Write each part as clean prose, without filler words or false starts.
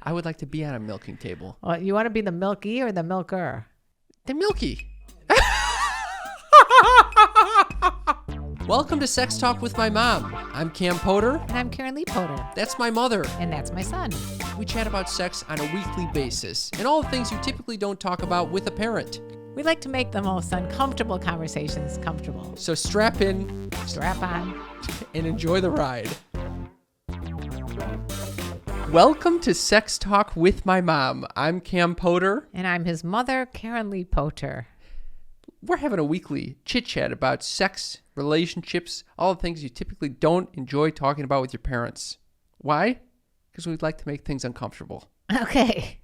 I would like to be on a milking table. Well, you want to be the milky or the milker? The milky. Welcome to Sex Talk with my mom. I'm Cam Potter. And I'm Karen Lee Potter. That's my mother. And that's my son. We chat about sex on a weekly basis and all the things you typically don't talk about with a parent. We like to make the most uncomfortable conversations comfortable. So strap in, strap on, and enjoy the ride. Welcome to Sex Talk with my mom. I'm Cam Potter. And I'm his mother, Karen Lee Potter. We're having a weekly chit-chat about sex, relationships, all the things you typically don't enjoy talking about with your parents. Why? Because we'd like to make things uncomfortable. Okay.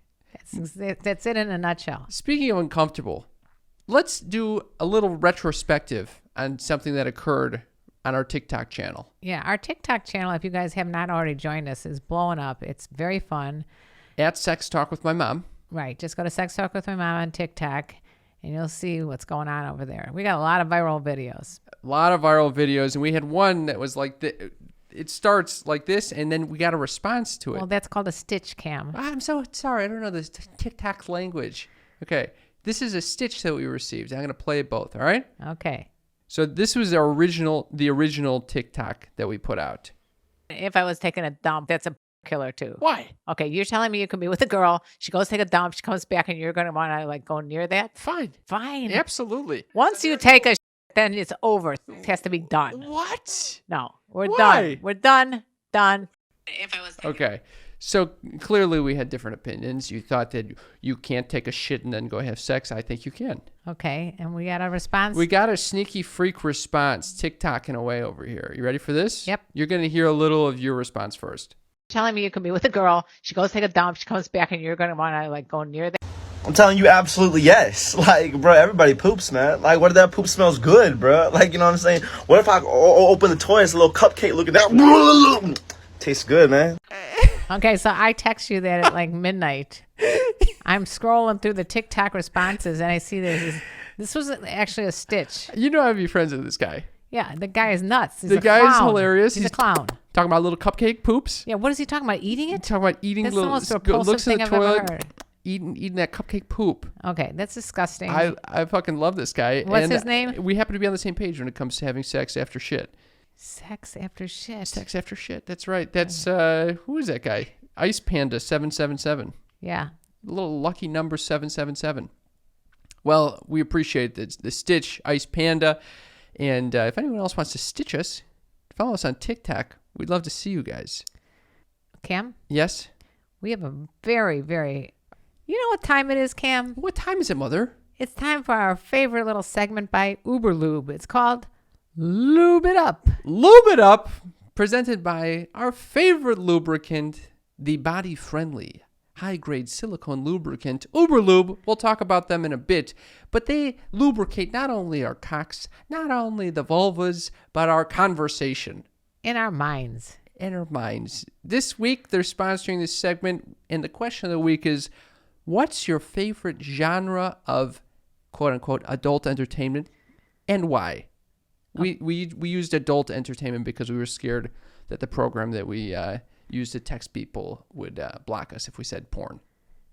That's it in a nutshell. Speaking of uncomfortable, let's do a little retrospective on something that occurred on our TikTok channel. Yeah, our TikTok channel, if you guys have not already joined us, is blowing up. It's very fun. At Sex Talk with my mom. Right. Just go to Sex Talk with my mom on TikTok, and you'll see what's going on over there. We got a lot of viral videos. A lot of viral videos, and we had one that was like, it starts like this, and then we got a response to it. Well, that's called a stitch cam. I'm so sorry. I don't know this TikTok language. Okay. This is a stitch that we received. I'm going to play it both, all right? Okay. So this was the original TikTok that we put out. If I was taking a dump, that's a killer too. Why? Okay, you're telling me you can be with a girl. She goes take a dump. She comes back, and you're going to want to go near that? Fine. Absolutely. Once you take a then it's over. It has to be done. What? No, we're Why? done. We're done. Done. If I was okay. So clearly we had different opinions. You thought that you can't take a shit and then go have sex. I think you can. Okay, and we got a response. We got a sneaky freak response, TikToking away over here. You ready for this? Yep. You're going to hear a little of your response first. Telling me you can be with a girl. She goes take a dump. She comes back, and you're going to want to go near that. I'm telling you, absolutely yes. Like, bro, everybody poops, man. Like, what if that poop smells good, bro? Like, you know what I'm saying? What if I open the toy, it's a little cupcake, look at that. Tastes good, man. Okay, so I text you that at midnight. I'm scrolling through the TikTok responses, and I see this was actually a stitch. You know I'd be friends with this guy. Yeah, the guy is nuts. The guy is hilarious. He's a clown. Talking about little cupcake poops. Yeah, what is he talking about? Eating it? He's talking about eating That's little the most repulsive looks in thing the I've toilet. ever heard. Eating that cupcake poop. Okay, that's disgusting. I fucking love this guy. What's his name? We happen to be on the same page when it comes to having sex after shit. Sex after shit. Sex after shit. That's right. That's who is that guy? Ice Panda 777. Yeah. Little lucky number 777. Well, we appreciate the stitch, Ice Panda. And if anyone else wants to stitch us, follow us on TikTok. We'd love to see you guys. Cam? Yes? We have a very, very... You know what time it is, Cam? What time is it, Mother? It's time for our favorite little segment by UberLube. It's called Lube It Up. Lube It Up, presented by our favorite lubricant, the body-friendly, high-grade silicone lubricant, UberLube. We'll talk about them in a bit, but they lubricate not only our cocks, not only the vulvas, but our conversation. In our minds. In our minds. This week, they're sponsoring this segment, and the question of the week is, what's your favorite genre of quote-unquote adult entertainment, and why? We used adult entertainment because we were scared that the program that we used to text people would block us if we said porn.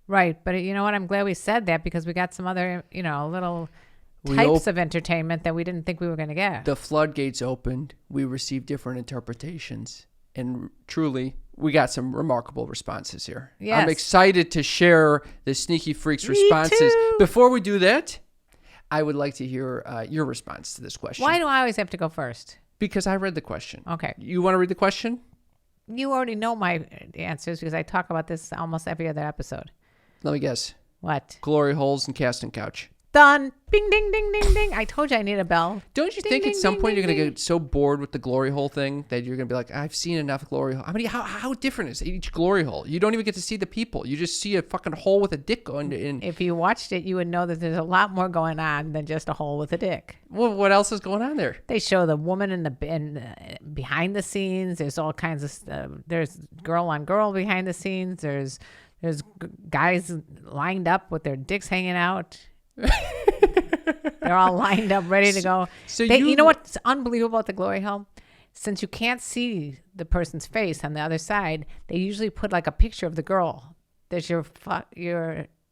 Right, but you know what? I'm glad we said that because we got some other, little types of entertainment that we didn't think we were going to get. The floodgates opened. We received different interpretations. And truly, we got some remarkable responses here. Yes. I'm excited to share the Sneaky Freaks responses. Too. Before we do that, I would like to hear your response to this question. Why do I always have to go first? Because I read the question. Okay. You want to read the question? You already know my answers because I talk about this almost every other episode. Let me guess. What? Glory holes and casting couch. Done. Bing, ding, ding, ding, ding. I told you I need a bell. Don't you Ding, think ding, at some ding, point ding, you're going to ding. get so bored with the glory hole thing that you're going to be like, I've seen enough glory hole. How different is each glory hole? You don't even get to see the people. You just see a fucking hole with a dick going in. If you watched it, you would know that there's a lot more going on than just a hole with a dick. Well, what else is going on there? They show the woman in behind the scenes. There's all kinds of stuff. There's girl on girl behind the scenes. There's guys lined up with their dicks hanging out. They're all lined up, ready to go. So you know what's unbelievable at the glory hole? Since you can't see the person's face on the other side, they usually put like a picture of the girl Does your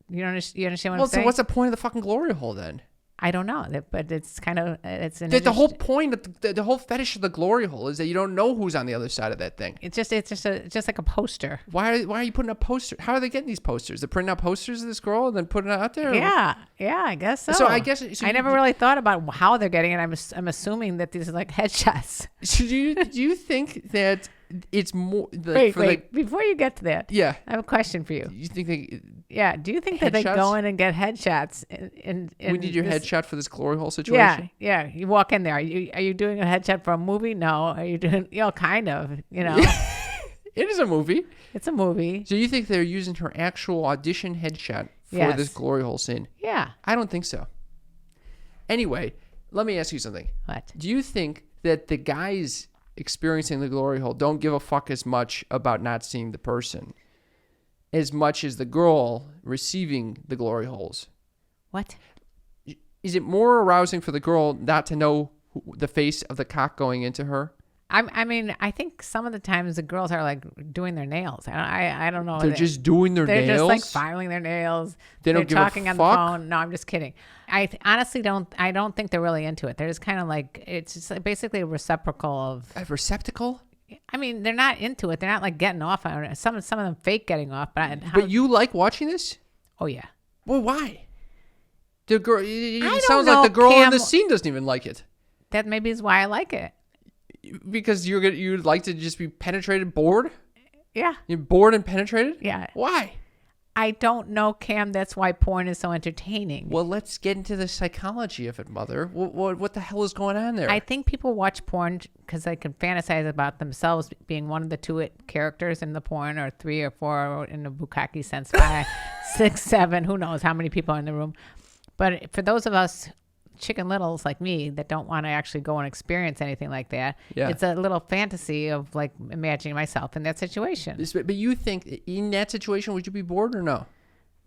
you understand what Well, I'm saying? so what's the point of the fucking glory hole then? I don't know, but it's kind of it's an The whole point of the whole fetish of the glory hole is that you don't know who's on the other side of that thing. It's just like a poster. Why are you putting up posters? How are they getting these posters? They're printing out posters of this girl and then putting it out there? Yeah, I guess so. So I guess I never really thought about how they're getting it. I'm assuming that these are like headshots. So do you think that it's more Wait, before you get to that, yeah, I have a question for you. you think they Do you think that they Headshots? go in and get headshots? we need your headshot for this glory hole situation? Yeah. You walk in there. Are you doing a headshot for a movie? No. Are you doing? Kind of. It is a movie. It's a movie. So you think they're using her actual audition headshot for Yes. this glory hole scene? Yeah. I don't think so. Anyway, let me ask you something. What? Do you think that the guys experiencing the glory hole don't give a fuck as much about not seeing the person as much as the girl receiving the glory holes? What? Is it more arousing for the girl not to know the face of the cock going into her? I mean, I think some of the times the girls are like doing their nails. I don't know. They're just doing their They're nails? just like filing their nails. They don't They're give a talking on the fuck? phone. No, I'm just kidding. I honestly don't. I don't think they're really into it. They're just kind of like it's just like basically a reciprocal of. A receptacle? I mean, they're not into it. They're not like getting off on it. Some of them fake getting off. But you like watching this? Oh yeah. Well, why? The girl. It don't sounds know, like the girl in Cam. the scene doesn't even like it. That maybe is why I like it. Because you'd like to just be penetrated, bored? Yeah. You're bored and penetrated? Yeah. Why? I don't know, Cam. That's why porn is so entertaining. Well, let's get into the psychology of it, Mother. What the hell is going on there? I think people watch porn because they can fantasize about themselves being one of the two characters in the porn, or 3 or 4 in the bukkake sense, 5, 6, 7. Who knows how many people are in the room? But for those of us chicken littles like me that don't want to actually go and experience anything like that, Yeah. it's a little fantasy of like imagining myself in that situation. But you think in that situation, would you be bored or no?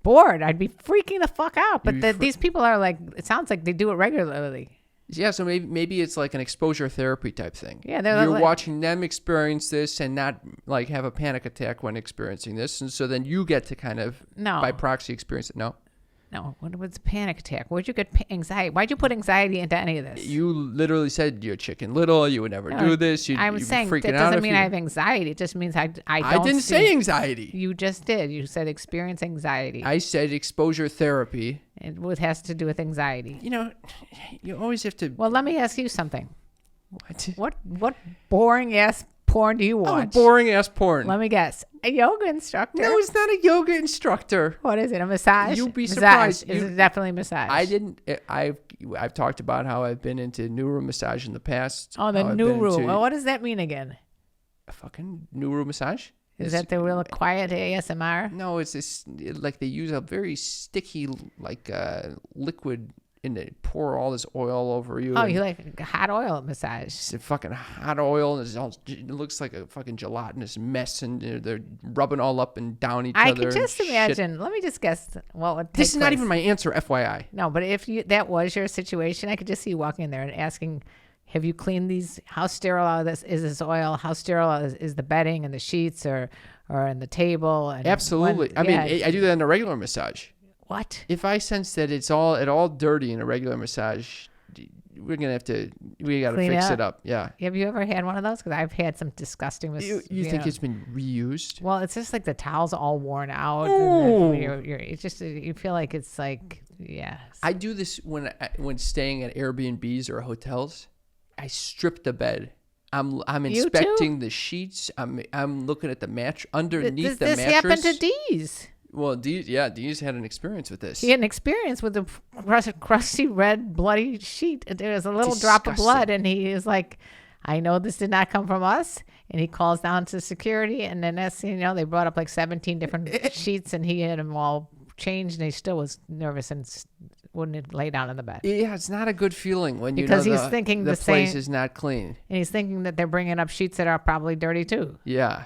Bored, I'd be freaking the fuck out. You'd But be these people are like, it sounds like they do it regularly. Yeah, so maybe it's like an exposure therapy type thing. Yeah, they're you're like- watching them experience this and not like have a panic attack when experiencing this, and so then you get to kind of by proxy experience it. No, what was a panic attack? Where'd you get anxiety? Why'd you put anxiety into any of this? You literally said you're chicken little. You would never do this. I'm you'd saying be freaking that out doesn't if mean you- I have anxiety. It just means I don't I didn't see- say anxiety. You just did. You said experience anxiety. I said exposure therapy. It has to do with anxiety. You always have to. Well, let me ask you something. What? What boring ass porn do you Oh, watch? boring ass porn. Let me guess. A yoga instructor? No, it's not a yoga instructor. What is it? A massage? You'd be Massage. surprised. Is it definitely massage? I didn't. I've talked about how I've been into neuro massage in the past. Oh, the how I've new been room. into Well, what does that mean again? a fucking neuro massage. Is that the real quiet ASMR? No, it's this like they use a very sticky liquid and they pour all this oil over you. Oh, and you like a hot oil massage? it's a fucking hot oil and it looks like a fucking gelatinous mess and they're rubbing all up and down each I other. can just and shit. imagine. Let me just guess what would take This is not place. even my answer, FYI. No, but if that was your situation, I could just see you walking in there and asking, have you cleaned these? How sterile is this oil? How sterile is the bedding and the sheets or in the table? And Absolutely. I mean, I do that in a regular massage. What? If I sense that it's all dirty in a regular massage, we got to Clean fix it it up. Yeah. Have you ever had one of those? Because I've had some disgusting. You think it's been reused? Well, it's just like the towels all worn out. Ooh. And it's just you feel like it's like I do this when staying at Airbnbs or hotels. I strip the bed. I'm inspecting the sheets. I'm looking at the mattress underneath the mattress. This happened to Dee's. Well, Dee's had an experience with this. He had an experience with the crusty red bloody sheet. There was a little drop of Disgusting. blood, and he is like, "I know this did not come from us." And he calls down to security, and then next thing you know, they brought up like 17 different sheets, and he had them all changed, and he still was nervous and wouldn't lay down in the bed. Yeah, it's not a good feeling when Because you know he's thinking the the place same- is not clean. And he's thinking that they're bringing up sheets that are probably dirty too. Yeah.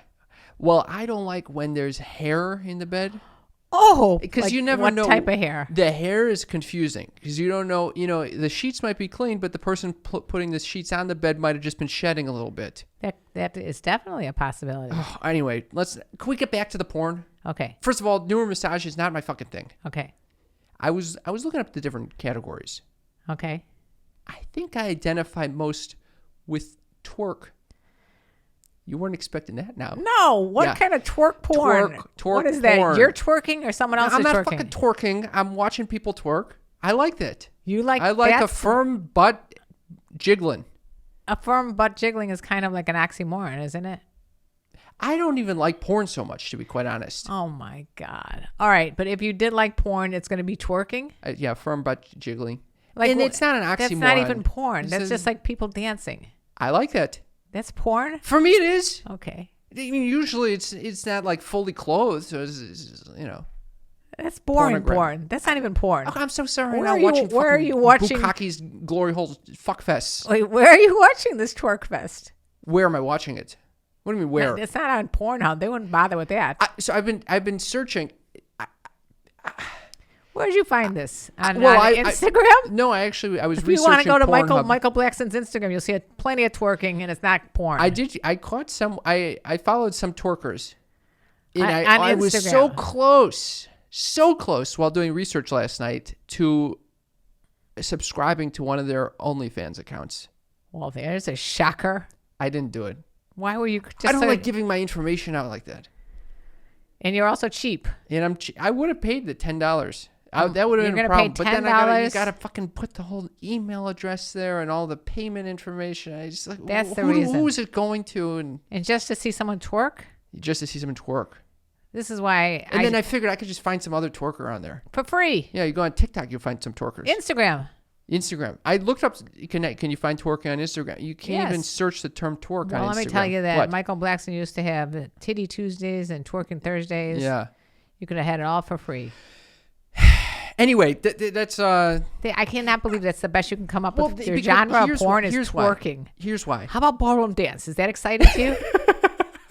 Well, I don't like when there's hair in the bed. Oh, Because like you never what know. type of hair. The hair is confusing because you don't know. The sheets might be clean, but the person putting the sheets on the bed might have just been shedding a little bit. That is definitely a possibility. Anyway, can we get back to the porn? Okay. First of all, newer massage is not my fucking thing. Okay. I was looking up the different categories. Okay. I think I identify most with twerk. You weren't expecting that now. No. What Yeah. kind of twerk porn? Twerk what is that? porn. You're twerking or someone else I'm is not twerking? fucking twerking. I'm watching people twerk. I like that. You like I like a that's- firm butt jiggling. A firm butt jiggling is kind of like an oxymoron, isn't it? I don't even like porn so much, to be quite honest. Oh my God. All right. But if you did like porn, it's going to be twerking? Yeah, firm butt jiggling. Like, And it's not an oxymoron. That's not even porn. It's That's a- just like people dancing. I like that. That's porn? For me, it is. Okay. I mean, usually it's not like fully clothed, so it's, you know. That's boring Pornogram- porn. That's not even porn. Oh, I'm so sorry. Where I'm are not you- watching where are fucking you watching- Bukkake's Glory Hole Fuck Fest. Wait, where are you watching this twerk fest? Where am I watching it? What do you mean where? It's not on Pornhub. They wouldn't bother with that. So I've been searching. Where did you find this? On Instagram? No, I was if you researching want to go to Pornhub. Michael Blackson's Instagram, you'll see plenty of twerking, and it's not porn. I caught some. I followed some twerkers, and On I was so Instagram. close while doing research last night to subscribing to one of their OnlyFans accounts. Well, there's a shocker. I didn't do it. Why were you just I don't so- like giving my information out like that. And you're also cheap. And I would have paid the $10. That would have You're been a gonna pay problem. But then you $10? gotta fucking put the whole email address there and all the payment information. I just like That's the who reason. is it going to? And And just to see someone twerk, just to see someone twerk. this is why And then I figured I could just find some other twerker on there. for free. Yeah, you go on TikTok, you'll find some twerkers. Instagram. Instagram. I looked up. Can you find twerking on Instagram? You can't even Yes. search the term twerk Well, on Instagram. let me tell you that What? Michael Blackson used to have Titty Tuesdays and Twerking Thursdays. Yeah. You could have had it all for free. Anyway, that's I cannot believe that's the best you can come up Well, with. Your because genre of here's porn why- is here's why. twerking. Here's why. How about ballroom dance? Is that exciting to you?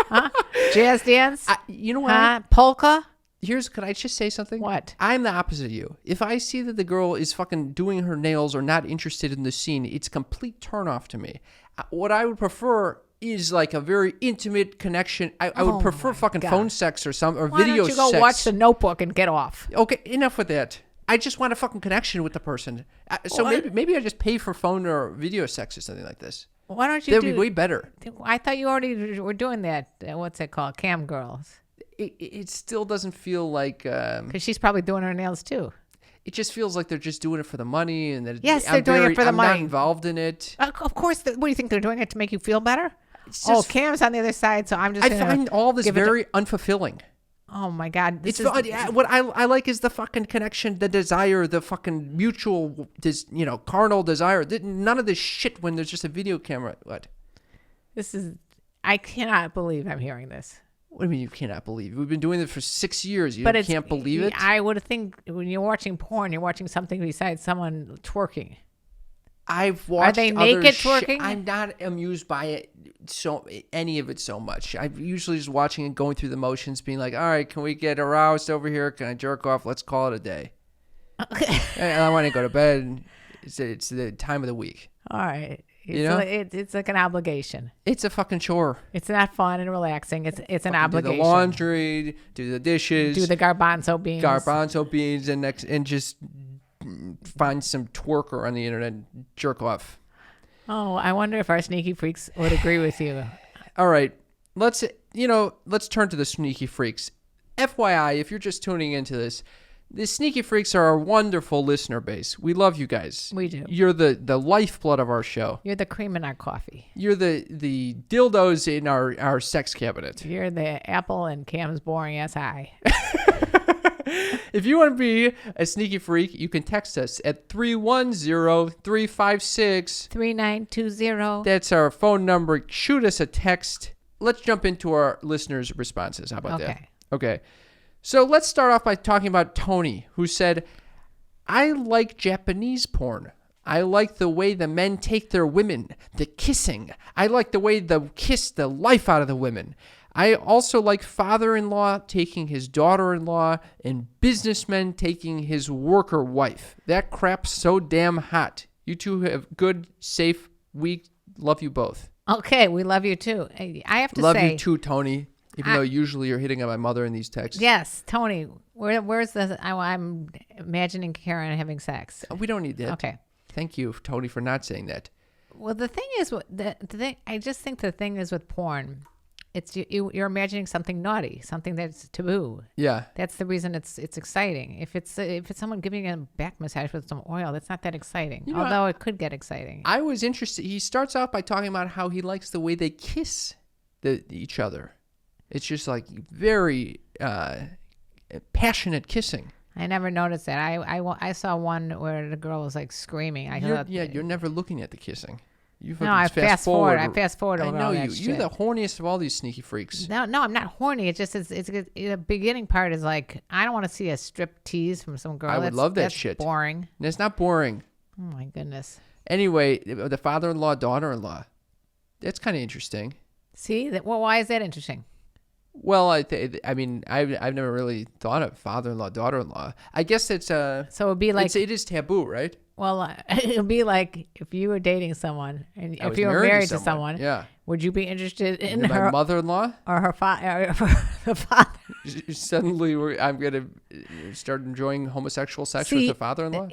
Huh? Jazz dance? You know what? Huh? Polka? Could I just say something? What? I'm the opposite of you. If I see that the girl is fucking doing her nails or not interested in the scene, it's complete turnoff to me. What I would prefer is like a very intimate connection. I would prefer fucking God. phone sex or Why video don't you go sex. watch The Notebook and get off? Okay, enough with that. I just want a fucking connection with the person. So What? maybe I just pay for phone or video sex or something like this. Why don't you That'd be way better. I thought you already were doing that. What's it called? Cam girls. It still doesn't feel like Because she's probably doing her nails too. it just feels like they're just doing it for the money and that Yes, they're doing it for the I'm not money. involved in it. Of course. What do you think they're doing it to make you feel better? It's Oh, just, Cam's on the other side, so I'm just. I gonna find all this give it to- very unfulfilling. Oh my God! This It's is what I like is the fucking connection, the desire, the fucking mutual, carnal desire. None of this shit when there's just a video camera. What? this is. I cannot believe I'm hearing this. What do you mean you cannot believe? We've been doing this for 6 years. You But it's, can't believe it? I would think when you're watching porn, you're watching something besides someone twerking. I've watched they other naked shit. twerking? I'm not amused by it any of it so much. I'm usually just watching and going through the motions, being like, all right, can we get aroused over here? Can I jerk off? Let's call it a day. And I want to go to bed. It's the time of the week. All right. It's like an obligation. It's a fucking chore. It's not fun and relaxing. It's an Do obligation. the laundry, do the dishes, Do the garbanzo beans. garbanzo beans, and just find some twerker on the internet and jerk off. Oh, I wonder if our sneaky freaks would agree with you. All right, let's turn to the sneaky freaks. FYI, if you're just tuning into this, the sneaky freaks are our wonderful listener base. We love you guys. We do. You're the lifeblood of our show. You're the cream in our coffee. You're the dildos in our sex cabinet. You're the apple in Cam's boring ass eye. If you want to be a sneaky freak, you can text us at 310-356. 3920. That's our phone number. Shoot us a text. Let's jump into our listeners' responses. How about that? Okay. Okay. So let's start off by talking about Tony, who said, I like Japanese porn. I like the way the men take their women, the kissing. I like the way they kiss the life out of the women. I also like father-in-law taking his daughter-in-law and businessmen taking his worker wife. That crap's so damn hot. You two have good, safe week. Love you both. Okay, we love you too. I have to Love say, you too, Tony. Even though usually you're hitting on my mother in these texts. Yes, Tony. Where's the? I'm imagining Karen having sex. We don't need that. Okay. Thank you, Tony, for not saying that. Well, the thing is, the thing. I just think the thing is with porn, it's you're imagining something naughty, something that's taboo. Yeah. That's the reason it's exciting. If it's someone giving a back massage with some oil, that's not that exciting. You know, Although it could get exciting. I was interested. He starts off by talking about how he likes the way they kiss each other. It's just like very passionate kissing. I never noticed that. I saw one where the girl was like screaming. You're never looking at the kissing. You No, I fast forward. I fast forward I over know all you. that You're shit. the horniest of all these sneaky freaks. No, I'm not horny. It's just the beginning part is like I don't want to see a strip tease from some girl. I would love that that's shit. Boring. And it's not boring. Oh my goodness. Anyway, the father-in-law, daughter-in-law. That's kind of interesting. See that? Well, why is that interesting? Well, I mean, I've never really thought of father-in-law, daughter-in-law. I guess it's So it would be like it is taboo, right? well, it would be like if you were dating someone and I if was you were married married to to someone, yeah. would you be interested in My her mother-in-law. or her father? The father. Suddenly, I'm gonna start enjoying homosexual sex with See, the father-in-law.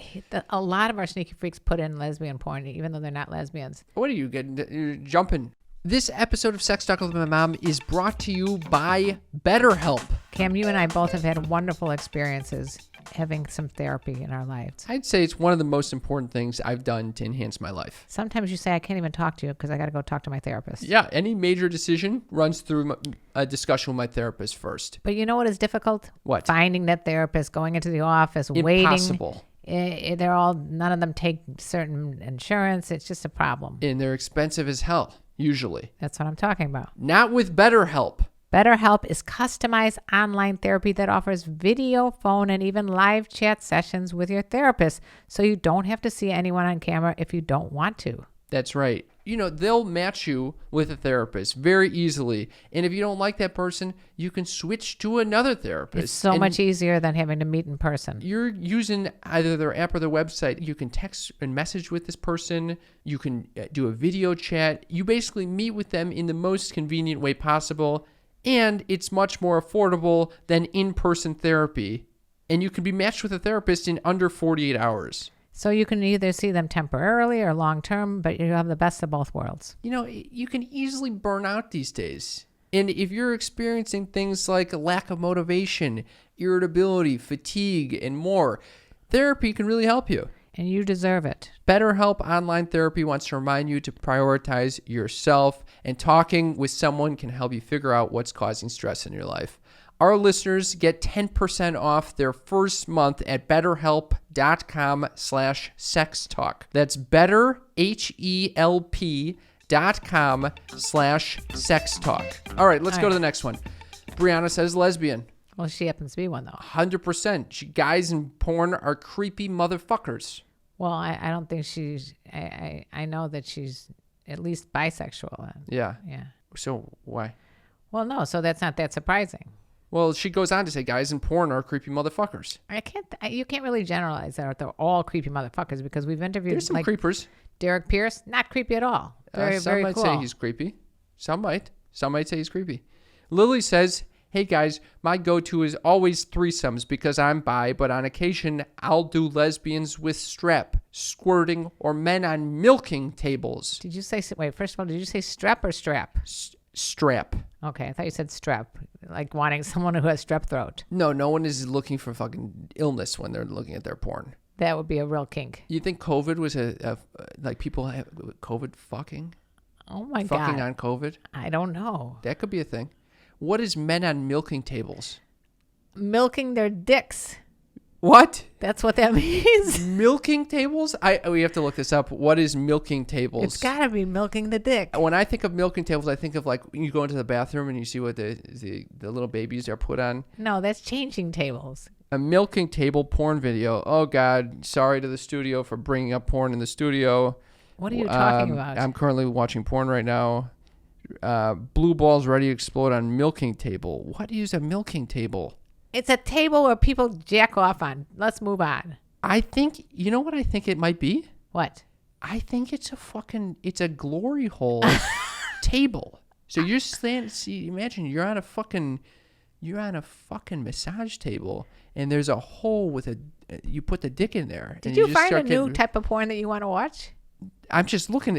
A lot of our sneaky freaks put in lesbian porn, even though they're not lesbians. What are you getting? You're jumping. This episode of Sex Talk with My Mom is brought to you by BetterHelp. Cam, you and I both have had wonderful experiences having some therapy in our lives. I'd say it's one of the most important things I've done to enhance my life. Sometimes you say, I can't even talk to you because I got to go talk to my therapist. Yeah, any major decision runs through a discussion with my therapist first. But you know what is difficult? What? Finding that therapist, going into the office, waiting. Impossible. None of them take certain insurance. It's just a problem. And they're expensive as hell, usually. That's what I'm talking about. Not with BetterHelp. BetterHelp is customized online therapy that offers video, phone, and even live chat sessions with your therapist, so you don't have to see anyone on camera if you don't want to. That's right. You know, they'll match you with a therapist very easily. And if you don't like that person, you can switch to another therapist. It's so much easier than having to meet in person. You're using either their app or their website. You can text and message with this person. You can do a video chat. You basically meet with them in the most convenient way possible. And it's much more affordable than in-person therapy. And you can be matched with a therapist in under 48 hours. So you can either see them temporarily or long-term, but you have the best of both worlds. You know, you can easily burn out these days. And if you're experiencing things like a lack of motivation, irritability, fatigue, and more, therapy can really help you. And you deserve it. BetterHelp Online Therapy wants to remind you to prioritize yourself, and talking with someone can help you figure out what's causing stress in your life. Our listeners get 10% off their first month at betterhelp.com/sextalk. That's betterhelp.com/sextalk. All right, let's go to the next one. Brianna says lesbian. Well, she happens to be one, though. 100%. Guys in porn are creepy motherfuckers. Well, I don't think she's... I know that she's at least bisexual. Yeah. Yeah. So why? Well, no, so that's not that surprising. Well, she goes on to say guys in porn are creepy motherfuckers. You can't really generalize that they're all creepy motherfuckers because we've interviewed There's some like creepers. Derek Pierce, not creepy at all. Very, Some very might cool. say he's creepy. Some might. Some might say he's creepy. Lily says, hey guys, my go-to is always threesomes because I'm bi, but on occasion I'll do lesbians with strep, squirting, or men on milking tables. Did you say, wait, first of all, did you say strep or strap? Strap. Okay, I thought you said strep, like wanting someone who has strep throat. No one is looking for fucking illness when they're looking at their porn. That would be a real kink. You think COVID was like people have COVID fucking? Oh my Fucking God. on COVID? I don't know. That could be a thing. What is men on milking tables? Milking their dicks. What? That's what that means. Milking tables? We have to look this up. What is milking tables? It's got to be milking the dick. When I think of milking tables, I think of like you go into the bathroom and you see what the little babies are put on. No, that's changing tables. A milking table porn video. Oh God, sorry to the studio for bringing up porn in the studio. What are you talking about? I'm currently watching porn right now. Blue balls ready to explode on milking table. What is a milking table? It's a table where people jack off on. Let's move on. I think, you know what I think it might be? What? I think it's a glory hole table. So you're standing. See, imagine you're on a fucking massage table, and there's a hole with you put the dick in there. Did and you just find a start new getting- type of porn that you want to watch? I'm just looking.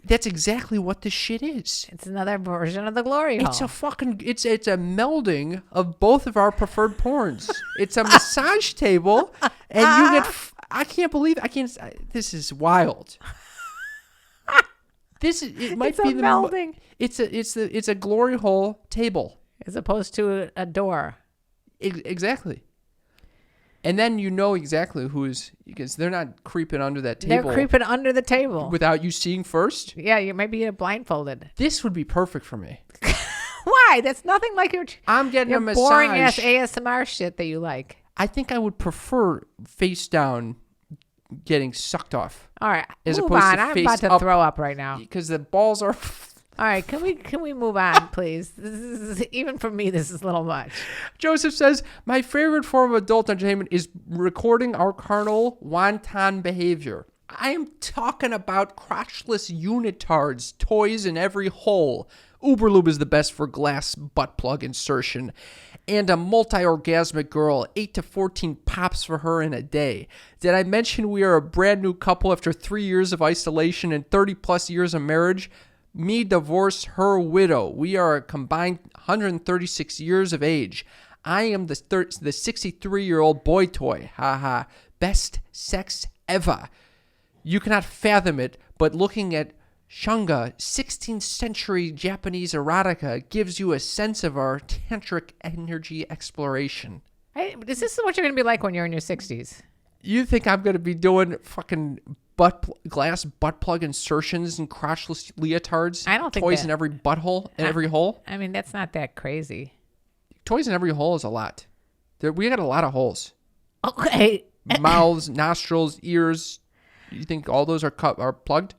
That's exactly what this shit is. It's another version of the glory hole. It's a fucking. It's a melding of both of our preferred porns. It's a massage table, and you get. I can't believe. I can't. This is wild. It might It's be a the melding. It's a glory hole table. As opposed to a door. Exactly. And then you know exactly because they're not creeping under that table. They're creeping under the table. Without you seeing first. Yeah, maybe you're blindfolded. This would be perfect for me. Why? That's nothing like your I'm getting your a massage. boring ass ASMR shit that you like. I think I would prefer face down getting sucked off. All right, As move opposed on. to I'm face about to up. throw up right now. Because the balls are... All right, can we move on, please? This is even for me. This is a little much. Joseph says, my favorite form of adult entertainment is recording our carnal wanton behavior. I am talking about crotchless unitards, toys in every hole. UberLube is the best for glass butt plug insertion. And a multi-orgasmic girl, 8 to 14 pops for her in a day. Did I mention we are a brand new couple after 3 years of isolation and 30 plus years of marriage? Me divorce, her widow. We are a combined 136 years of age. I am the 63-year-old boy toy. Haha. Best sex ever. You cannot fathom it, but looking at Shunga, 16th century Japanese erotica gives you a sense of our tantric energy exploration. Hey, is this what you're going to be like when you're in your 60s? You think I'm going to be doing fucking glass butt plug insertions and crotchless leotards? I don't think toys that- in every butthole in every hole. I mean, that's not that crazy. Toys in every hole is a lot. We got a lot of holes. Okay. Mouths, nostrils, ears. You think all those are plugged?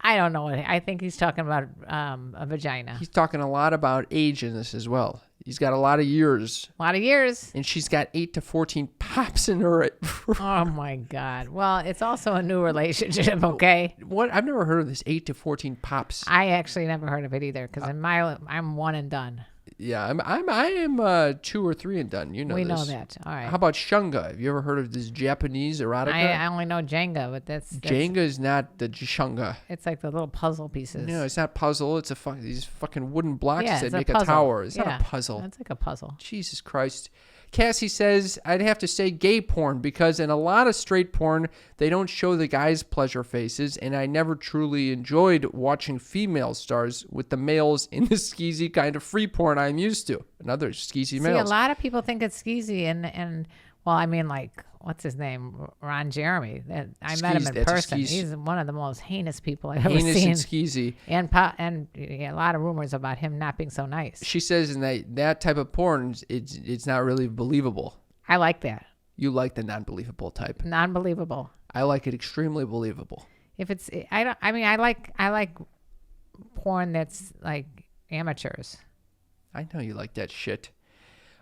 I don't know. I think he's talking about a vagina. He's talking a lot about age in this as well. He's got a lot of years. A lot of years. And she's got 8 to 14 pops in her. Oh my God. Well, it's also a new relationship, okay? What? I've never heard of this 8 to 14 pops. I actually never heard of it either because I'm one and done. Yeah, I am 2 or 3 and done. You know We this. know that. All right. How about Shunga? Have you ever heard of this Japanese erotica? I only know Jenga, but that's Jenga is not the Shunga. It's like the little puzzle pieces. No, it's not puzzle. It's these fucking wooden blocks Yeah, that it's a make a puzzle. tower. It's Yeah, not a puzzle. It's like a puzzle. Jesus Christ. Cassie says, I'd have to say gay porn because in a lot of straight porn, they don't show the guys' pleasure faces, and I never truly enjoyed watching female stars with the males in the skeezy kind of free porn I'm used to. Another skeezy See, males. a lot of people think it's skeezy, and well, I mean, like, what's his name? Ron Jeremy. I met him Skeez, in that's a person. skeez. He's one of the most heinous people I've ever Heinous seen. and skeezy. And a lot of rumors about him not being so nice. She says in that type of porn, it's not really believable. I like that. You like the non-believable type. Non-believable. I like it extremely believable. If it's, I like porn that's like amateurs. I know you like that shit.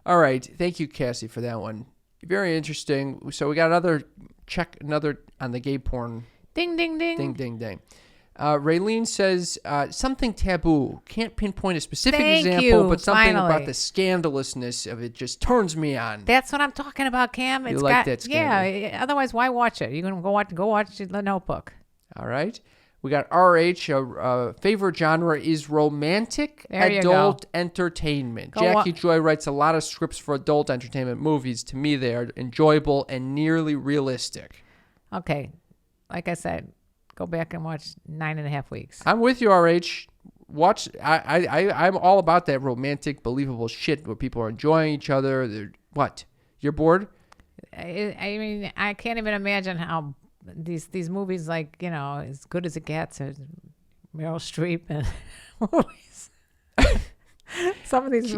All right. Thank you, Cassie, for that one. Very interesting. So we got another on the gay porn. Ding, ding, ding. Ding, ding, ding. Raylene says, something taboo. Can't pinpoint a specific Thank example, you, but something finally. about the scandalousness of it just turns me on. That's what I'm talking about, Cam. You like that scandal. Yeah. Otherwise, why watch it? You can go watch The Notebook. All right. We got RH. Favorite genre is romantic There you adult entertainment. Go Jackie Joy writes a lot of scripts for adult entertainment movies. To me, they are enjoyable and nearly realistic. Okay, like I said, go back and watch 9.5 Weeks. I'm with you, RH. Watch. I'm all about that romantic, believable shit where people are enjoying each other. What? You're bored? I mean, I can't even imagine how these movies, like, you know, As Good as It Gets, or Meryl Streep and movies. Some of these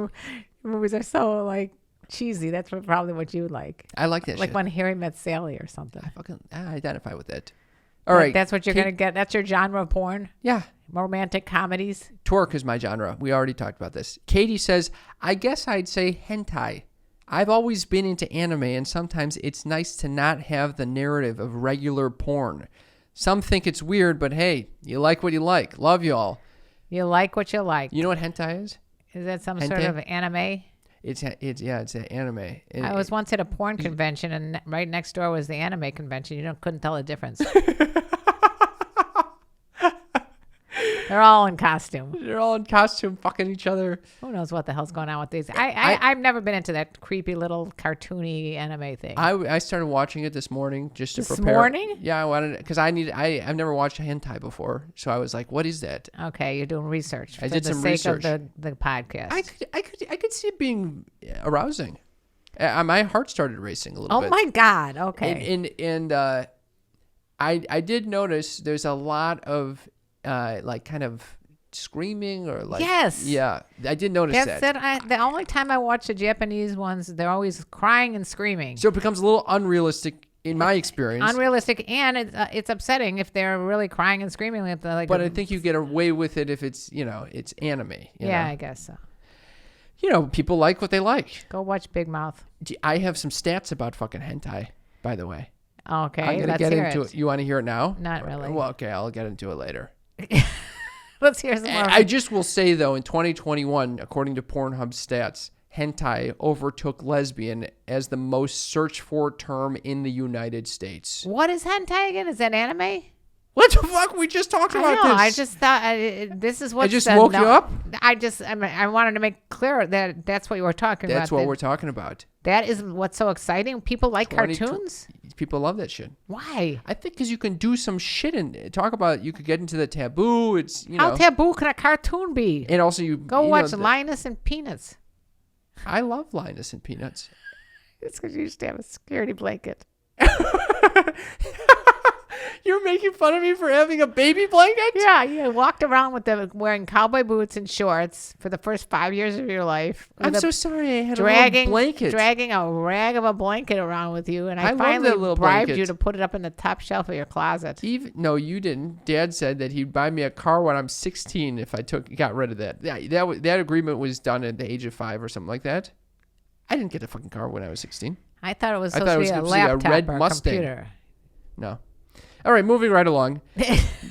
movies are so like cheesy. That's probably what you like. I like that Like shit. When Harry Met Sally or something. I identify with that. All right. That's what you're going to get. That's your genre of porn? Yeah. Romantic comedies? Twerk is my genre. We already talked about this. Katie says, I guess I'd say hentai. I've always been into anime, and sometimes it's nice to not have the narrative of regular porn. Some think it's weird, but hey, you like what you like. Love y'all. You like what you like. You know what hentai is? Is that some Hentai? sort of anime? It's an anime. I was once at a porn convention, and right next door was the anime convention. You couldn't tell the difference. They're all in costume. They're all in costume, fucking each other. Who knows what the hell's going on with these? I've never been into that creepy little cartoony anime thing. I started watching it this morning just to This prepare. morning? Yeah, I wanted because I've never watched hentai before, so I was like, "What is that?" Okay, you're doing research for I did the some sake research. of the podcast. I could see it being arousing. My heart started racing a little bit. Oh my God! Okay. And I did notice there's a lot of like kind of screaming or like Yes. Yeah, I did notice That's that. it. The only time I watch the Japanese ones, they're always crying and screaming. So it becomes a little unrealistic in my experience. Unrealistic, and it's upsetting if they're really crying and screaming. Like But I think you get away with it if it's it's anime. you yeah, know? I guess so. People like what they like. Go watch Big Mouth. I have some stats about fucking hentai, by the way. Okay, I'm gonna let's get hear into it. it. You want to hear it now? Not really. Well, okay, I'll get into it later. Let's hear some more. I just will say though, in 2021, according to Pornhub stats, hentai overtook lesbian as the most searched for term in the United States. What is hentai again? Is that anime? What the fuck? We just talked about I know. this. I just thought this is what I just woke you up? I wanted to make clear that that's what you were talking about. That's what we're talking about. That is what's so exciting. People like 20 cartoons. People love that shit. Why? I think because you can do some shit and talk about. You could get into the taboo. It's How taboo can a cartoon be? and also Go watch Linus and Peanuts. I love Linus and Peanuts. It's because you used to have a security blanket. You're making fun of me for having a baby blanket? Yeah, you walked around with them wearing cowboy boots and shorts for the first 5 years of your life. I'm with so sorry. I had a dragging little blanket. dragging a rag of a blanket around with you, and I I love finally that little bribed blanket. you to put it up in the top shelf of your closet. No, you didn't. Dad said that he'd buy me a car when I'm 16 if I got rid of that. Yeah, that agreement was done at the age of 5 or something like that. I didn't get a fucking car when I was 16. I thought it was I supposed thought it to be was a supposed to be a laptop red or a Mustang. computer. No. All right, moving right along.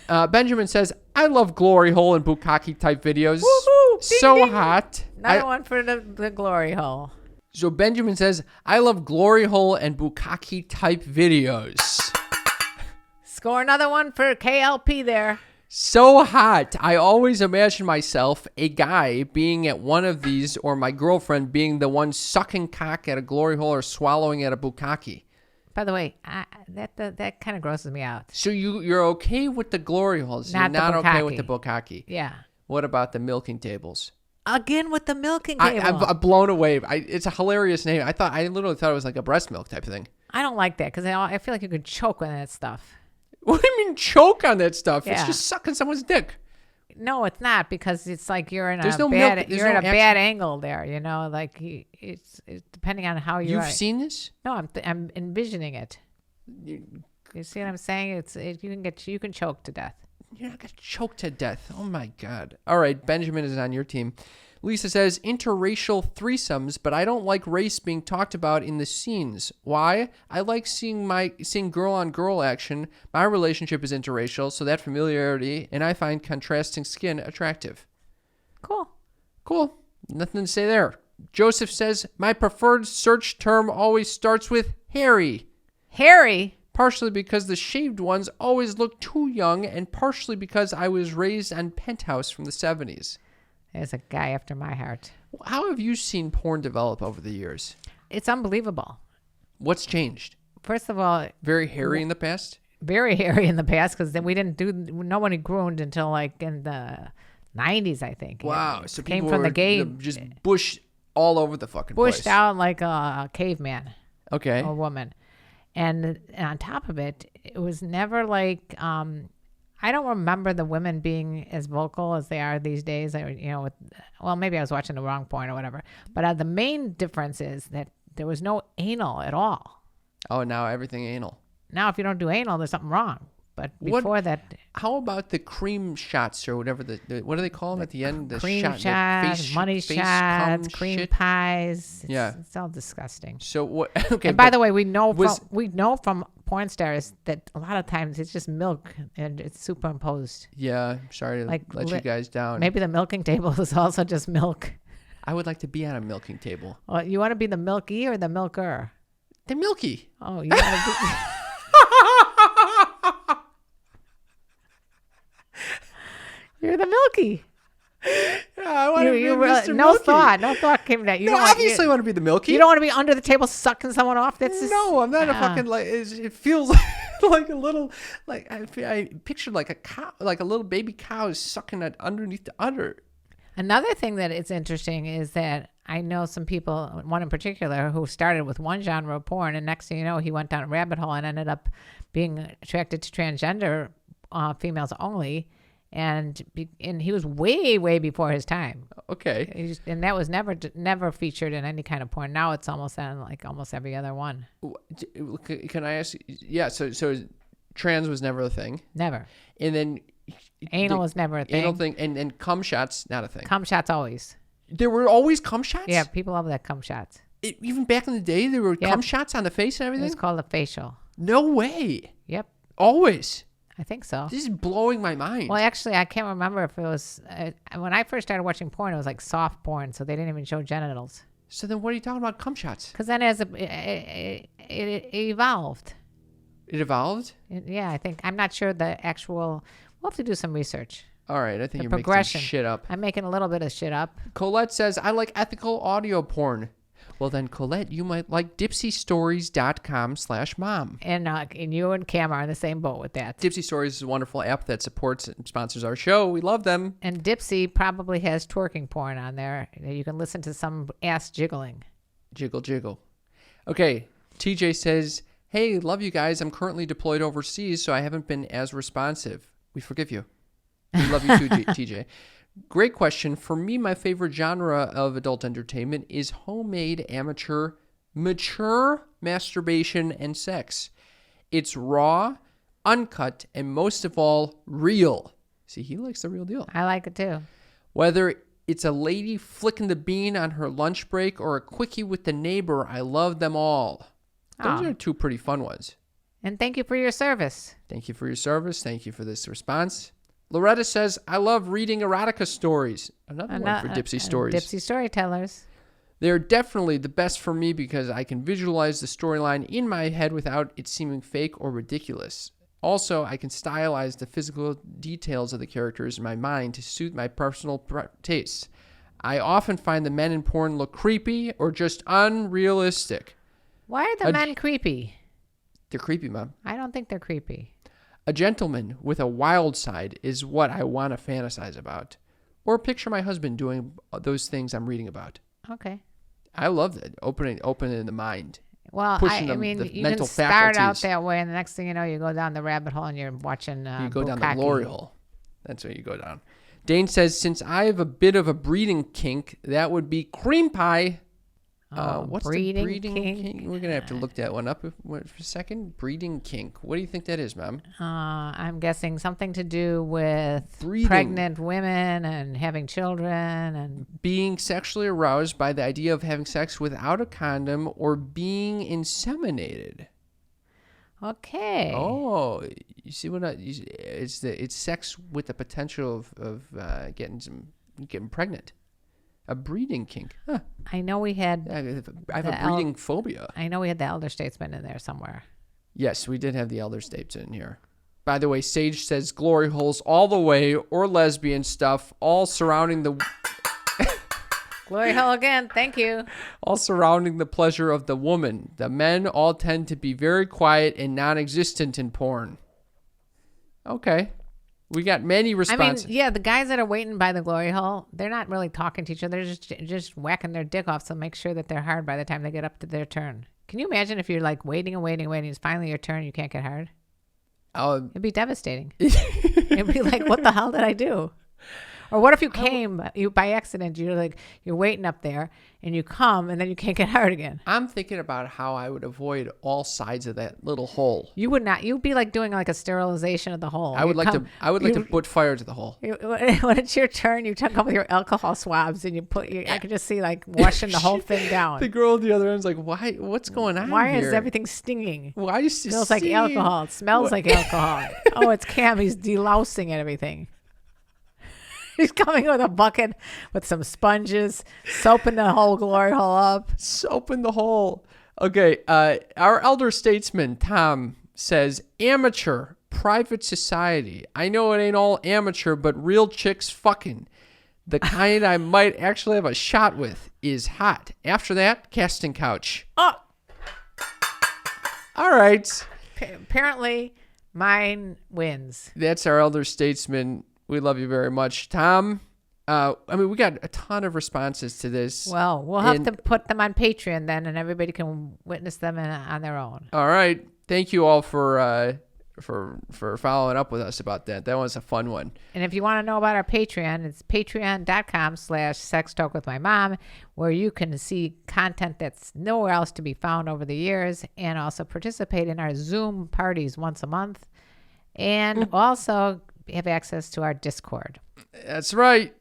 Benjamin says, I love glory hole and bukkake type videos. Woohoo! Ding, So ding. hot. Another one for the glory hole. So Benjamin says, I love glory hole and bukkake type videos. Score another one for KLP there. So hot. I always imagine myself, a guy, being at one of these, or my girlfriend being the one sucking cock at a glory hole or swallowing at a bukkake. By the way, that kind of grosses me out. So you're okay with the glory holes. You're Not the not okay with bukkake. the bukkake. Yeah. What about the milking tables? Again with the milking table. I'm blown away. It's a hilarious name. I literally thought it was like a breast milk type thing. I don't like that because I feel like you could choke on that stuff. What do you mean choke on that stuff? It's Yeah. just sucking someone's dick. No, it's not because it's like you're in There's a no bad milk- there's you're no at a bad angle there. Like it's depending on how you're. You've seen this? No, I'm envisioning it. You see what I'm saying? You can choke to death. You're not gonna choke to death. Oh my god. All right, Benjamin is on your team. Lisa says interracial threesomes, but I don't like race being talked about in the scenes. Why? I like seeing girl on girl action. My relationship is interracial, so that familiarity, and I find contrasting skin attractive. Cool. Nothing to say there. Joseph says my preferred search term always starts with hairy. Harry. Partially because the shaved ones always look too young, and partially because I was raised on Penthouse from the 70s. There's a guy after my heart. How have you seen porn develop over the years? It's unbelievable. What's changed? First of all, Very hairy in the past? very hairy in the past because we didn't nobody groomed until like in the 90s, I think. Wow. It So came people from were the gay, just bush all over the fucking bushed place. out like a caveman Okay. or woman. And on top of it, it was never like, I don't remember the women being as vocal as they are these days. Maybe I was watching the wrong porn or whatever. But the main difference is that there was no anal at all. Oh, now everything anal. Now, if you don't do anal, there's something wrong. But before that, How about the cream shots or whatever? What do they call them at the end? The cream shot, the shots, money face shots, cum cream shit? pies. Yeah. It's all disgusting. So what? Okay. And by but the way, we know was- from porn stars that a lot of times it's just milk and it's superimposed. Yeah, I'm sorry to Like let you guys down. Maybe the milking table is also just milk. I would like to be on a milking table. Well, you want to be the milky or the milker? The milky. Oh, you want to be... You're the milky. Yeah, I want to be Mr. No Milky. thought came to that. You No, don't want, obviously I want to be the milky. you don't want to be under the table sucking someone off. That's just, No, I'm not a fucking like. It feels like a little like I pictured like a cow, like a little baby cow is sucking it underneath the udder. Another thing that it's interesting is that I know some people, one in particular, who started with one genre of porn, and next thing you know, he went down a rabbit hole and ended up being attracted to transgender females only, and he was way before his time. Okay. And that was never featured in any kind of porn. Now it's almost on like almost every other one. Can I ask? Yeah. So trans was never a thing. Never. And then Anal was never a thing. Anal thing and cum shots not a thing. Cum shots always. There were always cum shots. Yeah, people love that cum shots. Even back in the day, there were cum shots on the face and everything. It's called a facial. No way. Yep, Always. I think so. This is blowing my mind. Well, actually, I can't remember if it was when I first started watching porn. It was like soft porn, so they didn't even show genitals. So then, what are you talking about? Cum shots? Because then, it evolved. It evolved. Yeah, I think I'm not sure the actual. We'll have to do some research. All right, I think The you're progression. making shit up. I'm making a little bit of shit up. Colette says, I like ethical audio porn. Well, then, Colette, you might like dipsystories.com/mom. And you and Cam are in the same boat with that. Dipsy Stories is a wonderful app that supports and sponsors our show. We love them. And Dipsy probably has twerking porn on there. You can listen to some ass jiggling. Jiggle, jiggle. Okay, TJ says, hey, love you guys. I'm currently deployed overseas, so I haven't been as responsive. We forgive you. We love you too, TJ. Great question. For me, my favorite genre of adult entertainment is homemade, amateur, mature masturbation and sex. It's raw, uncut, and most of all, real. See, he likes the real deal. I like it too. Whether it's a lady flicking the bean on her lunch break or a quickie with the neighbor, I love them all. Those are two pretty fun ones. And thank you for your service. Thank you for your service. Thank you for this response. Loretta says, I love reading erotica stories. Another one for Dipsy Stories. Dipsy Storytellers. They're definitely the best for me because I can visualize the storyline in my head without it seeming fake or ridiculous. Also, I can stylize the physical details of the characters in my mind to suit my personal tastes. I often find the men in porn look creepy or just unrealistic. Why are the men creepy? They're creepy, Mom. I don't think they're creepy. A gentleman with a wild side is what I want to fantasize about. Or picture my husband doing those things I'm reading about. Okay. I love that. Opening the mind. Well, I mean, the you mental can start out faculties. that way, and the next thing you know, you go down the rabbit hole and you're watching You go down the bukkake. glory hole. That's where you go down. Dane says, since I have a bit of a breeding kink, that would be cream pie. What's breeding the breeding kink? We're going to have to look that one up for a second. Breeding kink. What do you think that is, Mom? I'm guessing something to do with Breeding. pregnant women and having children and Being sexually aroused by the idea of having sex without a condom or being inseminated. okay. Oh, you see what it's sex with the potential of getting pregnant. A breeding kink. Huh. I know we had. I have a breeding phobia. I know we had the elder statesman in there somewhere. Yes, we did have the elder states in here. By the way, Sage says glory holes all the way or lesbian stuff, all surrounding the Glory hole again. Thank you. all surrounding the pleasure of the woman. The men all tend to be very quiet and non-existent in porn. Okay. We got many responses. I mean, yeah, the guys that are waiting by the glory hole, they're not really talking to each other. They're just whacking their dick off to make sure that they're hard by the time they get up to their turn. Can you imagine if you're like waiting and waiting and waiting, it's finally your turn, you can't get hard? It'd be devastating. It'd be like, what the hell did I do? Or what if you came you by accident? You're waiting up there and you come and then you can't get hard again. I'm thinking about how I would avoid all sides of that little hole. You would not. You'd be like doing like a sterilization of the hole. I would like to put fire to the hole. When it's your turn, you come with your alcohol swabs and I could just see like washing the whole thing down. The girl at the other end's like, "Why? What's going on Why here? is everything stinging? Why is it Smells like alcohol. It smells like alcohol. Oh, it's Cam. He's delousing and everything. He's coming with a bucket with some sponges, soaping the whole glory hole up. Soap in the hole." Okay, our elder statesman Tom says, "Amateur private society. I know it ain't all amateur, but real chicks fucking. The kind I might actually have a shot with is hot. After that, casting couch." Oh, All right. apparently mine wins. That's our elder statesman. We love you very much, Tom. We got a ton of responses to this. Well, we'll have to put them on Patreon then, and everybody can witness them on their own. All right. Thank you all for following up with us about that. That was a fun one. And if you want to know about our Patreon, it's patreon.com/sextalkwithmymom, where you can see content that's nowhere else to be found over the years, and also participate in our Zoom parties once a month, and also have access to our Discord. That's right.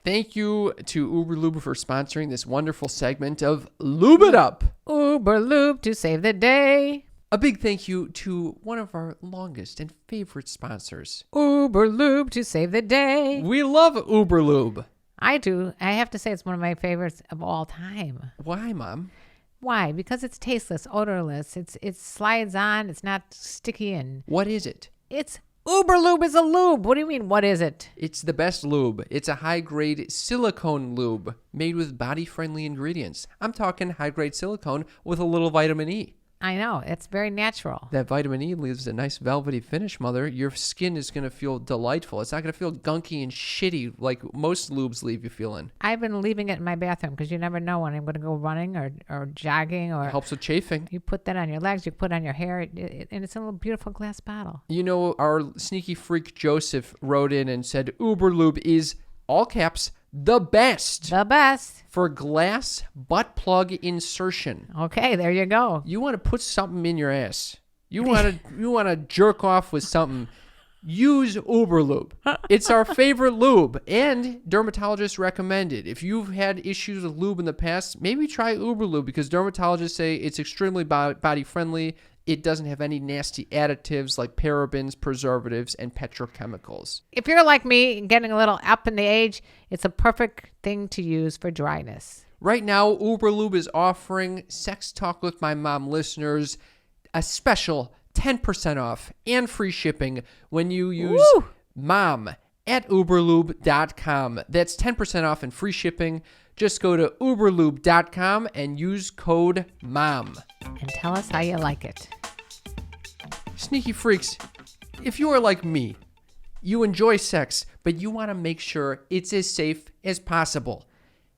Thank you to UberLube for sponsoring this wonderful segment of Lube It Up. UberLube to save the day. A big thank you to one of our longest and favorite sponsors. UberLube to save the day. We love UberLube. I do. I have to say it's one of my favorites of all time. Why, Mom? Why? Because it's tasteless, odorless. It slides on. It's not sticky and What is it? it's UberLube is a lube. What do you mean? What is it? It's the best lube. It's a high-grade silicone lube made with body-friendly ingredients. I'm talking high-grade silicone with a little vitamin E. I know. It's very natural. That vitamin E leaves a nice velvety finish, Mother. Your skin is going to feel delightful. It's not going to feel gunky and shitty like most lubes leave you feeling. I've been leaving it in my bathroom because you never know when I'm going to go running or jogging or... It helps with chafing. You put that on your legs, you put it on your hair, and it's in a little beautiful glass bottle. You know, our sneaky freak Joseph wrote in and said UberLube is, all caps, the best The best. for glass butt plug insertion. Okay, there you go. You want to put something in your ass. You want to jerk off with something. Use UberLube. It's our favorite lube, and dermatologists recommend it. If you've had issues with lube in the past, maybe try UberLube because dermatologists say it's extremely body friendly. It doesn't have any nasty additives like parabens, preservatives, and petrochemicals. If you're like me and getting a little up in the age, it's a perfect thing to use for dryness. Right now, UberLube is offering Sex Talk with My Mom listeners a special 10% off and free shipping when you use MOM at UberLube.com. That's 10% off and free shipping. Just go to UberLube.com and use code MOM. And tell us how you like it. Sneaky freaks, if you are like me, you enjoy sex, but you want to make sure it's as safe as possible.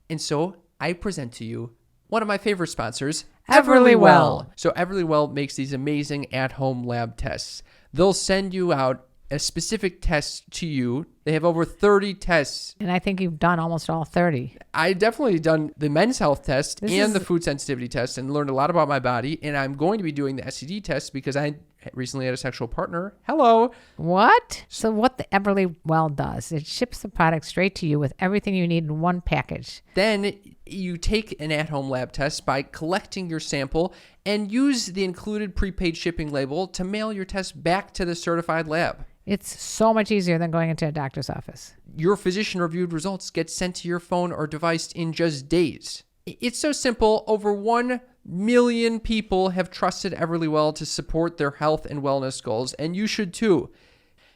And so I present to you one of my favorite sponsors, Everlywell. So Everlywell makes these amazing at-home lab tests. They'll send you out a specific test to you. They have over 30 tests. And I think you've done almost all 30. I definitely done the men's health test the food sensitivity test and learned a lot about my body. And I'm going to be doing the STD test because I recently had a sexual partner. Hello. What? So what the Everlywell does, it ships the product straight to you with everything you need in one package. Then you take an at-home lab test by collecting your sample and use the included prepaid shipping label to mail your test back to the certified lab. It's so much easier than going into a doctor's office. Your physician-reviewed results get sent to your phone or device in just days. It's so simple. Over 1 million people have trusted Everlywell to support their health and wellness goals, and you should too.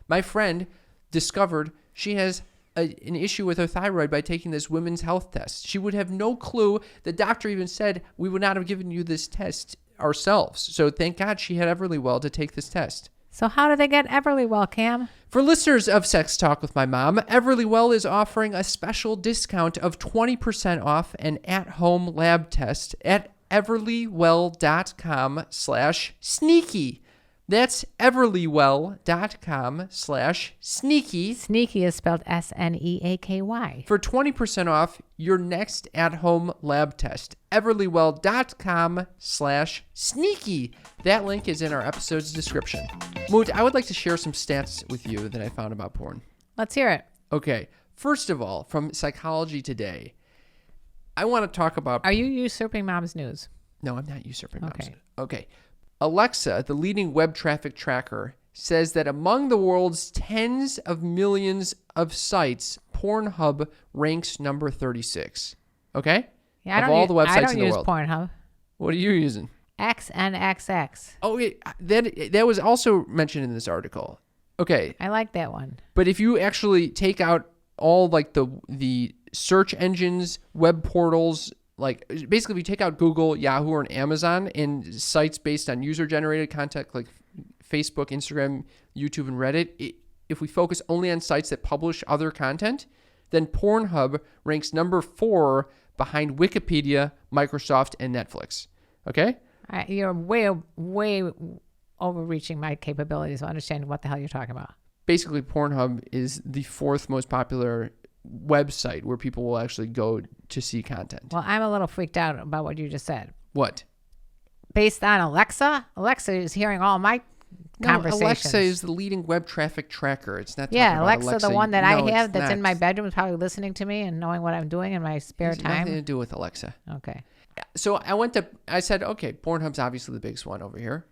My friend discovered she has an issue with her thyroid by taking this women's health test. She would have no clue. The doctor even said, we would not have given you this test ourselves. So thank God she had Everlywell to take this test. So how do they get Everlywell, Cam? For listeners of Sex Talk with My Mom, Everlywell is offering a special discount of 20% off an at-home lab test at everlywell.com/sneaky. That's everlywell.com/sneaky Sneaky is spelled SNEAKY. for 20% off your next at-home lab test. Everlywell.com/sneaky. That link is in our episode's description. Moot, I would like to share some stats with you that I found about porn. Let's hear it. Okay, first of all, from Psychology Today, I want to talk about... Are you usurping Mom's news? No, I'm not usurping Mom's. Okay. Okay. Alexa, the leading web traffic tracker, says that among the world's tens of millions of sites, Pornhub ranks number 36. Okay? Yeah, I of don't all the websites I don't in the use world. Pornhub. What are you using? XNXX. Oh, that was also mentioned in this article. Okay. I like that one. But if you actually take out all like the search engines, web portals, like basically if you take out Google, Yahoo, or Amazon and sites based on user-generated content like Facebook, Instagram, YouTube, and Reddit, if we focus only on sites that publish other content, then Pornhub ranks number 4 behind Wikipedia, Microsoft, and Netflix. Okay? You're way overreaching my capabilities of understanding what the hell you're talking about. Basically, Pornhub is the 4th most popular website where people will actually go to see content. Well, I'm a little freaked out about what you just said. What? Based on Alexa? Alexa is hearing all my conversations. Alexa is the leading web traffic tracker. It's not talking about Alexa, the one that I have it's that's in not. my bedroom, is probably listening to me and knowing what I'm doing in my spare It has nothing to time. do with Alexa. Okay. So I said, okay, Pornhub's obviously the biggest one over here.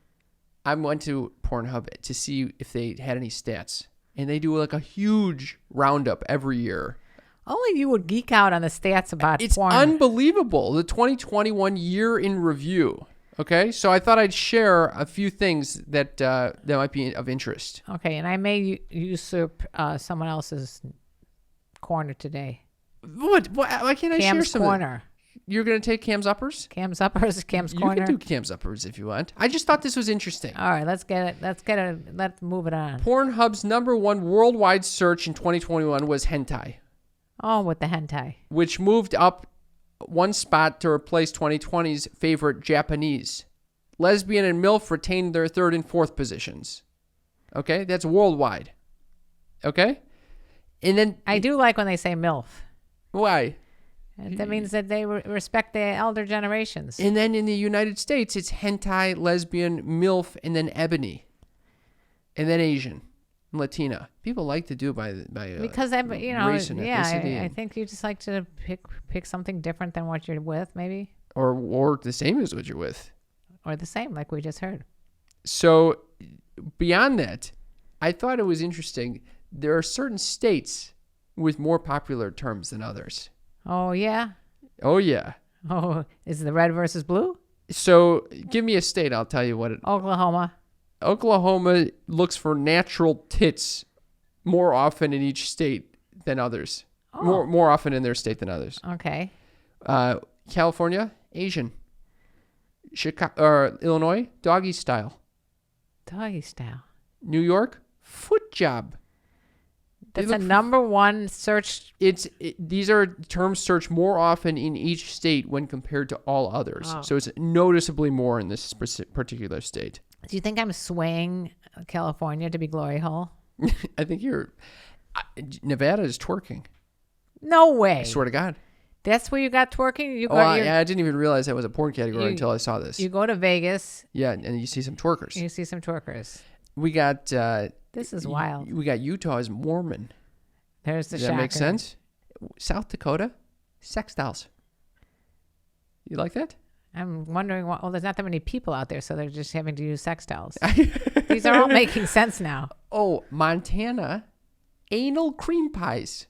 I went to Pornhub to see if they had any stats. And they do like a huge roundup every year. Only you would geek out on the stats about It's porn. unbelievable. The 2021 year in review. Okay, so I thought I'd share a few things that might be of interest. Okay, and I may usurp someone else's corner today. What? Why can't I share Cam's some? corner. You're gonna take Cam's uppers? Cam's uppers, Cam's You corner. can do Cam's uppers if you want. I just thought this was interesting. All right, let's move it on. Pornhub's number 1 worldwide search in 2021 was hentai, Oh, with the hentai. which moved up one spot to replace 2020's favorite Japanese. Lesbian and MILF retained their 3rd and 4th positions. Okay, that's worldwide. Okay, and then I do like when they say MILF. why? That means that they respect the elder generations. And then in the United States, it's hentai, lesbian, MILF, and then ebony, and then Asian, Latina. People like to do by Because race and ethnicity, I think you just like to pick something different than what you're with, maybe, or the same as what you're with. or the same, like we just heard. So beyond that, I thought it was interesting. There are certain states with more popular terms than others. Oh yeah. Oh yeah. Oh, is the red versus blue? So give me a state. I'll tell you what it. Oklahoma. Oklahoma looks for natural tits more often in each state than others. Oh. More often in their state than others. Okay. California, Asian. Chicago, Illinois, doggy style. Doggy style. New York, foot job. That's a number 1 search. These are terms searched more often in each state when compared to all others. Oh. So it's noticeably more in this particular state. Do you think I'm swaying California to be glory hole? I think Nevada is twerking. No way. I swear to God. That's where you got twerking? I didn't even realize that was a porn category until I saw this. You go to Vegas. Yeah, and you see some twerkers. You see some twerkers. We got... This is wild. We got Utah as Mormon. There's the Does shocker. that make sense? South Dakota, sex dolls. You like that? I'm wondering why. Well, there's not that many people out there, so they're just having to use sex dolls. These are all making sense now. Oh, Montana, anal cream pies.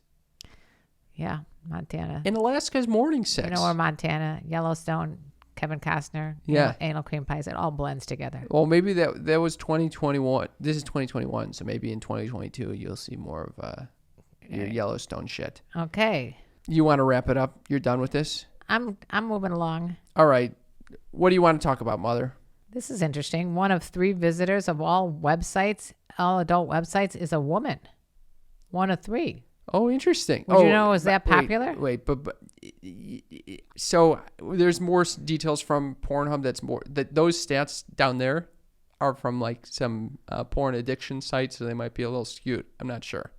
Yeah, Montana. And Alaska's morning sex. You know where Montana, Yellowstone, Kevin Costner, Yeah. anal cream pies, it all blends together. Well, maybe that was 2021. This is 2021, so maybe in 2022 you'll see more of your Yellowstone shit. Okay. You want to wrap it up? You're done with this? I'm moving along. All right. What do you want to talk about, Mother? This is interesting. 1 of 3 visitors of all websites, all adult websites, is a woman. 1 of 3. Oh, interesting. Would you know, is that popular? Wait, but so there's more details from Pornhub. That those stats down there are from like some porn addiction sites, so they might be a little skewed. I'm not sure.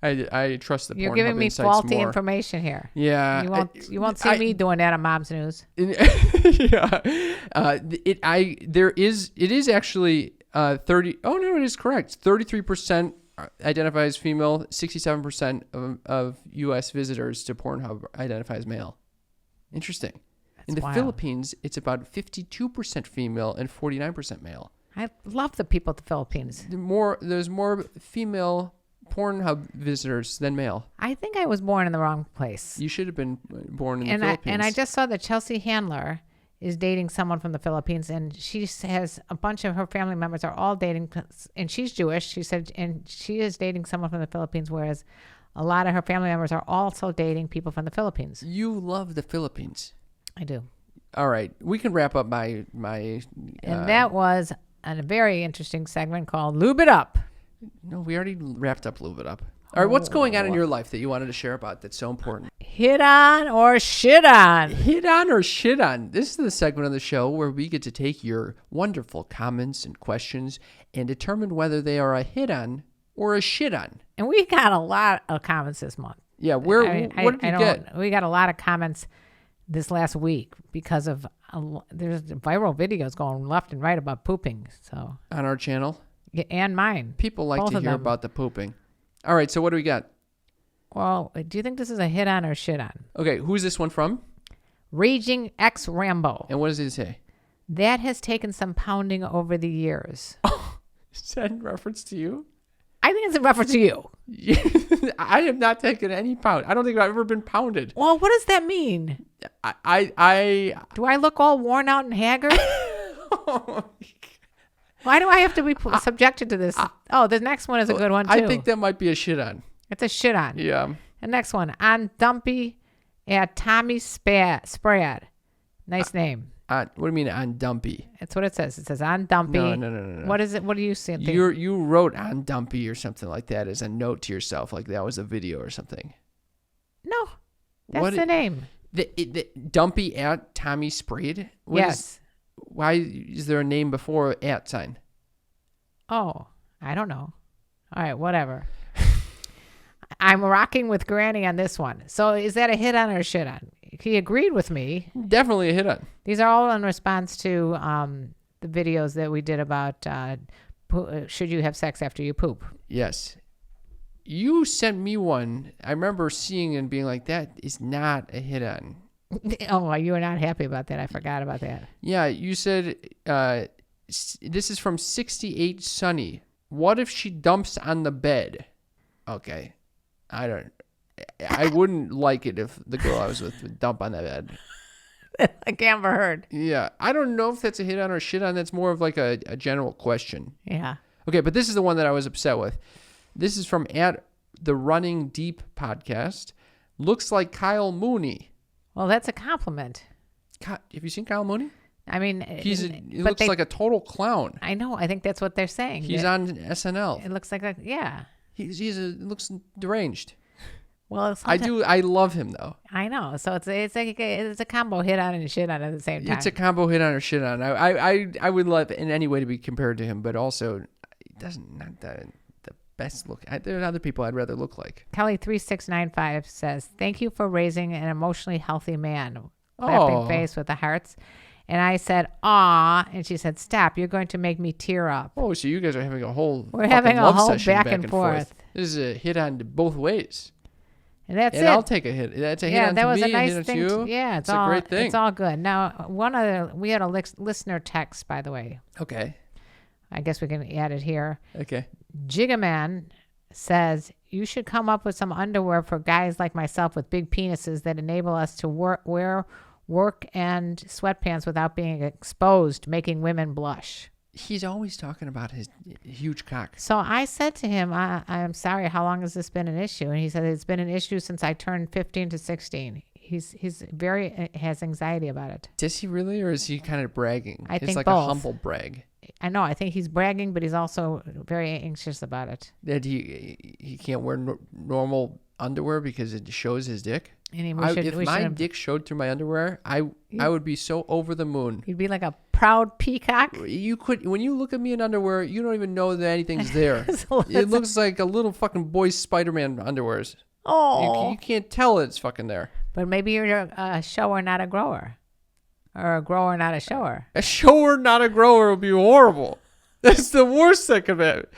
I trust the You're Pornhub giving me insights faulty more. information here. Yeah, You won't see me doing that on Mom's News. Yeah, it is actually 30. Oh no, it is correct. 33% identify as female. 67% of U.S. visitors to Pornhub identify as male. Interesting. In the wild. Philippines, it's about 52% female and 49% male. I love the people at the Philippines. There's more female Pornhub visitors than male. I think I was born in the wrong place. You should have been born in the Philippines. And I just saw that Chelsea Handler is dating someone from the Philippines, and she has a bunch of her family members are all dating, and she's Jewish. She said, and she is dating someone from the Philippines, whereas a lot of her family members are also dating people from the Philippines. You love the Philippines. I do. All right, we can wrap up my. And that was a very interesting segment called "Lube It Up." No, we already wrapped up Lube It Up. All right, what's going on in your life that you wanted to share about that's so important? Hit on or shit on? Hit on or shit on? This is the segment of the show where we get to take your wonderful comments and questions and determine whether they are a hit on or a shit on. And we got a lot of comments this month. Yeah, what did you get? We got a lot of comments this last week because of there's viral videos going left and right about pooping. So On our channel? And mine. People like Both to of hear them. about the pooping. All right, so what do we got? Well, do you think this is a hit on or shit on? Okay, who's this one from? Raging X Rambo. And what does it say? That has taken some pounding over the years. Is that in reference to you? I think it's in reference to you. I have not taken any pound. I don't think I've ever been pounded. Well, what does that mean? I Do I look all worn out and haggard? Why do I have to be subjected to this? The next one is a good one, too. I think that might be a shit on. It's a shit on. Yeah. The next one, on Dumpy at Tommy Sprad. Nice name. What do you mean on Dumpy? That's what it says. It says on Dumpy. No. What is it? What do you see? You wrote on Dumpy or something like that as a note to yourself, like that was a video or something. No, that's the name. The Dumpy at Tommy Sprayed? Yes. Why is there a name before at sign? Oh, I don't know. All right, whatever. I'm rocking with Granny on this one. So is that a hit on or a shit on? He agreed with me. Definitely a hit on. These are all in response to the videos that we did about should you have sex after you poop. Yes. You sent me one. I remember seeing and being like, that is not a hit on. Oh, you were not happy about that. I forgot about that. Yeah, you said, this is from 68 Sunny. What if she dumps on the bed? Okay. I wouldn't like it if the girl I was with would dump on the bed. Like Amber Heard. Yeah. I don't know if that's a hit on or shit on. That's more of like a general question. Yeah. Okay, but this is the one that I was upset with. This is from at the Running Deep podcast. Looks like Kyle Mooney. Well, that's a compliment. Have you seen Kyle Mooney? I mean, He looks like a total clown. I know. I think that's what they're saying. He's on SNL. It looks like that. Yeah. He looks deranged. Well, I love him though. I know. So it's a combo hit on and shit on at the same time. It's a combo hit on or shit on. I would love in any way to be compared to him, but also it doesn't not the best look. There are other people I'd rather look like. Kelly3695 says, "Thank you for raising an emotionally healthy man." Clapping face with the hearts. And I said, "Aw," and she said, "Stop! You're going to make me tear up." Oh, so you guys are having a whole love whole session back and forth. This is a hit on both ways. And that's and it. I'll take a hit. That's a hit on that was me, a nice hit on thing. you. Yeah, it's a great thing. It's all good. Now, we had a listener text, by the way. Okay. I guess we can add it here. Okay. Jigaman says, "You should come up with some underwear for guys like myself with big penises that enable us to wear work and sweatpants without being exposed, making women blush." He's always talking about his huge cock. So I said to him, I'm sorry, how long has this been an issue? And he said, it's been an issue since I turned 15 to 16. He's has anxiety about it. Does he really, or is he kind of bragging? I think it's like both. a humble brag. I know. I think he's bragging, but he's also very anxious about it. That he can't wear normal underwear because it shows his dick? And If my dick showed through my underwear, I would be so over the moon. You'd be like a proud peacock. You could, when you look at me in underwear, you don't even know that anything's there. So It looks like a little fucking boy's Spider-Man underwears. Oh. You can't tell it's fucking there. But maybe you're a shower, not a grower. Or a grower, not a shower. A shower, not a grower, would be horrible. That's the worst thing of it.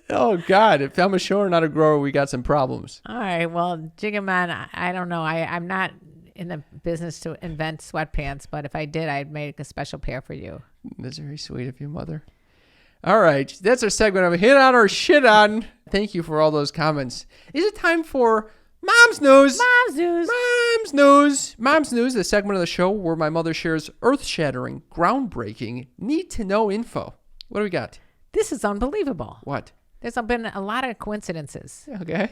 Oh, God. If I'm a shower, not a grower, we got some problems. All right. Well, Jiggaman, I don't know. I'm not in the business to invent sweatpants, but if I did, I'd make a special pair for you. That's very sweet of you, Mother. All right. That's our segment of Hit On or Shit On. Thank you for all those comments. Is it time for Mom's News? Mom's News. Mom's News. Mom's News, the segment of the show where my mother shares earth-shattering, groundbreaking, need-to-know info. What do we got? This is unbelievable. What? There's been a lot of coincidences. Okay.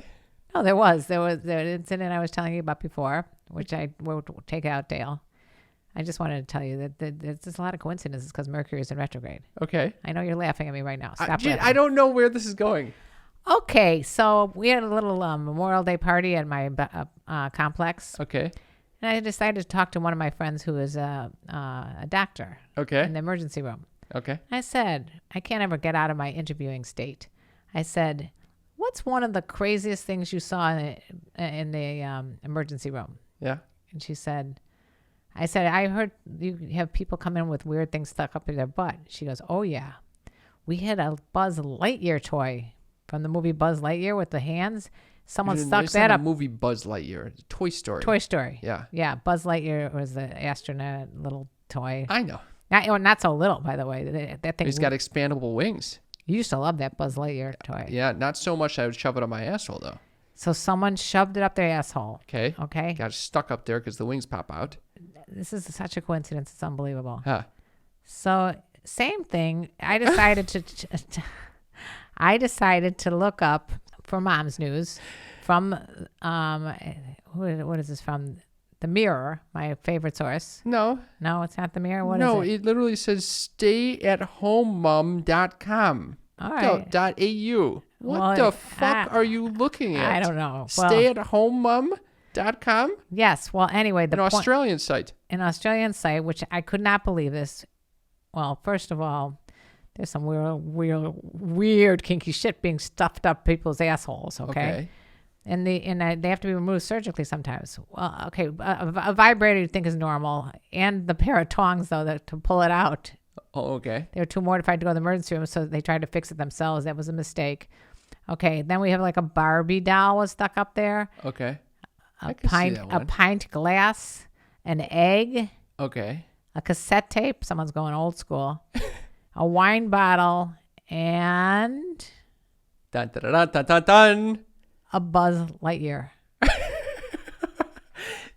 No, there was the incident I was telling you about before, which I will take out, Dale. I just wanted to tell you that there's just a lot of coincidences because Mercury is in retrograde. Okay. I know you're laughing at me right now. Stop laughing. I don't know where this is going. Okay, so we had a little Memorial Day party at my complex. Okay. And I decided to talk to one of my friends who is a doctor Okay. in the emergency room. Okay. I said, I can't ever get out of my interviewing state. I said, what's one of the craziest things you saw in the emergency room? Yeah. And she said, I heard you have people come in with weird things stuck up in their butt. She goes, oh, yeah. We had a Buzz Lightyear toy from the movie Buzz Lightyear with the hands. Someone stuck that up. Movie Buzz Lightyear. Toy Story. Toy Story. Yeah. Yeah. Buzz Lightyear was the astronaut little toy. I know. Not so little, by the way. That thing. He's got expandable wings. You used to love that Buzz Lightyear toy. Yeah, not so much I would shove it on my asshole, though. So someone shoved it up their asshole. Okay. Okay. Got stuck up there because the wings pop out. This is such a coincidence. It's unbelievable. Huh. So same thing. I decided to look up for Mom's News from what is this from? The Mirror, my favorite source. No. No, it's not The Mirror. What no, is it? it literally says stayatHomeMom.com. All right. .au. What Well, the fuck are you looking at? I don't know. Well, StayatHomeMom.com? yes. Well, anyway, An Australian site. An Australian site, which I could not believe this. Well, first of all, there's some weird kinky shit being stuffed up people's assholes. Okay. And they have to be removed surgically sometimes. Well, okay, a vibrator you think is normal, and the pair of tongs though to pull it out. Oh, okay. They were too mortified to go to the emergency room, so they tried to fix it themselves. That was a mistake. Okay, then we have like a Barbie doll was stuck up there. Okay. A pint glass, an egg. Okay. A cassette tape. Someone's going old school. A wine bottle and Dun, dun, dun, dun, dun, dun. a Buzz Lightyear.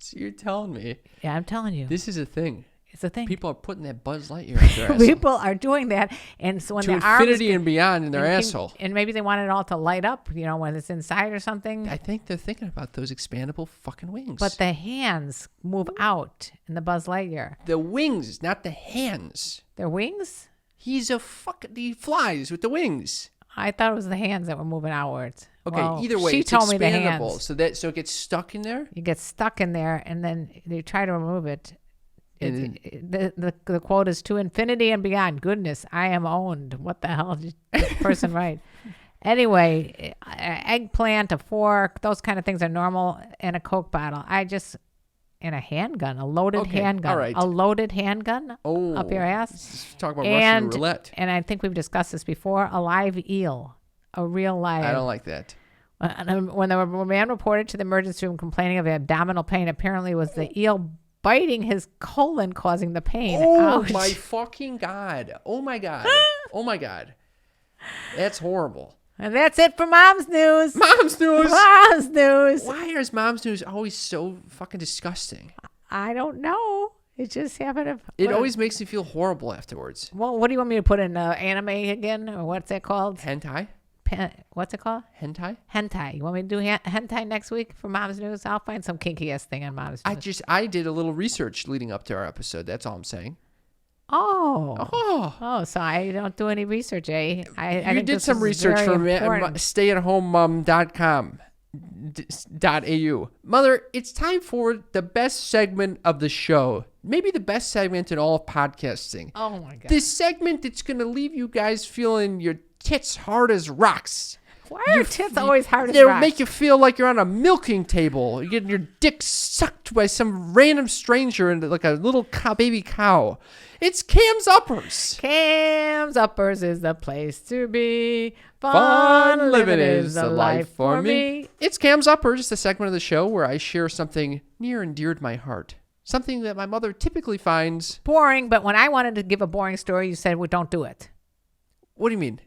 So you're telling me Yeah, I'm telling you. this is a thing. It's a thing. People are putting that Buzz Lightyear up their asshole. People are doing that. And so when To the arms infinity and beyond in their asshole. And maybe they want it all to light up, when it's inside or something. I think they're thinking about those expandable fucking wings. But the hands move out in the Buzz Lightyear. the wings, not the hands. Their wings? He flies with the wings. I thought it was the hands that were moving outwards. Okay, Well, either way, she it's told me the expandable. hands. So it gets stuck in there. You get stuck in there, and then they try to remove it. And The quote is to infinity and beyond. Goodness, I am owned. What the hell did this person write? Anyway, eggplant, a fork, those kind of things are normal, and a Coke bottle. And a handgun, a loaded handgun. all right. A loaded handgun up your ass. Let's talk about Russian roulette. And I think we've discussed this before, a live eel, a real live. I don't like that. When the man reported to the emergency room complaining of abdominal pain, apparently it was the eel biting his colon causing the pain. Oh, Ouch. my fucking God. Oh, my God. Oh, my God. That's horrible. And that's it for Mom's News. Mom's News. Mom's News. Why is Mom's News always so fucking disgusting? I don't know. It just happened to... It always makes me feel horrible afterwards. Well, what do you want me to put in anime again? Or what's that called? Hentai? What's it called? Hentai? Hentai. You want me to do hentai next week for Mom's News? I'll find some kinky-ass thing on Mom's News. I did a little research leading up to our episode. That's all I'm saying. Oh, so I don't do any research, eh? I You think did this some is research very for important. stayatHomeMom.com. .au. Mother, it's time for the best segment of the show. Maybe the best segment in all of podcasting. Oh my God. This segment that's going to leave you guys feeling your tits hard as rocks. Why are tits always hard as They'll rocks? make you feel like you're on a milking table. You're getting your dick sucked by some random stranger into like a little baby cow. It's Cam's Uppers. Cam's Uppers is the place to be. Fun living is the life for me. It's Cam's Uppers, the segment of the show where I share something near and dear to my heart. Something that my mother typically finds Boring, but when I wanted to give a boring story, you said, well, don't do it. What do you mean?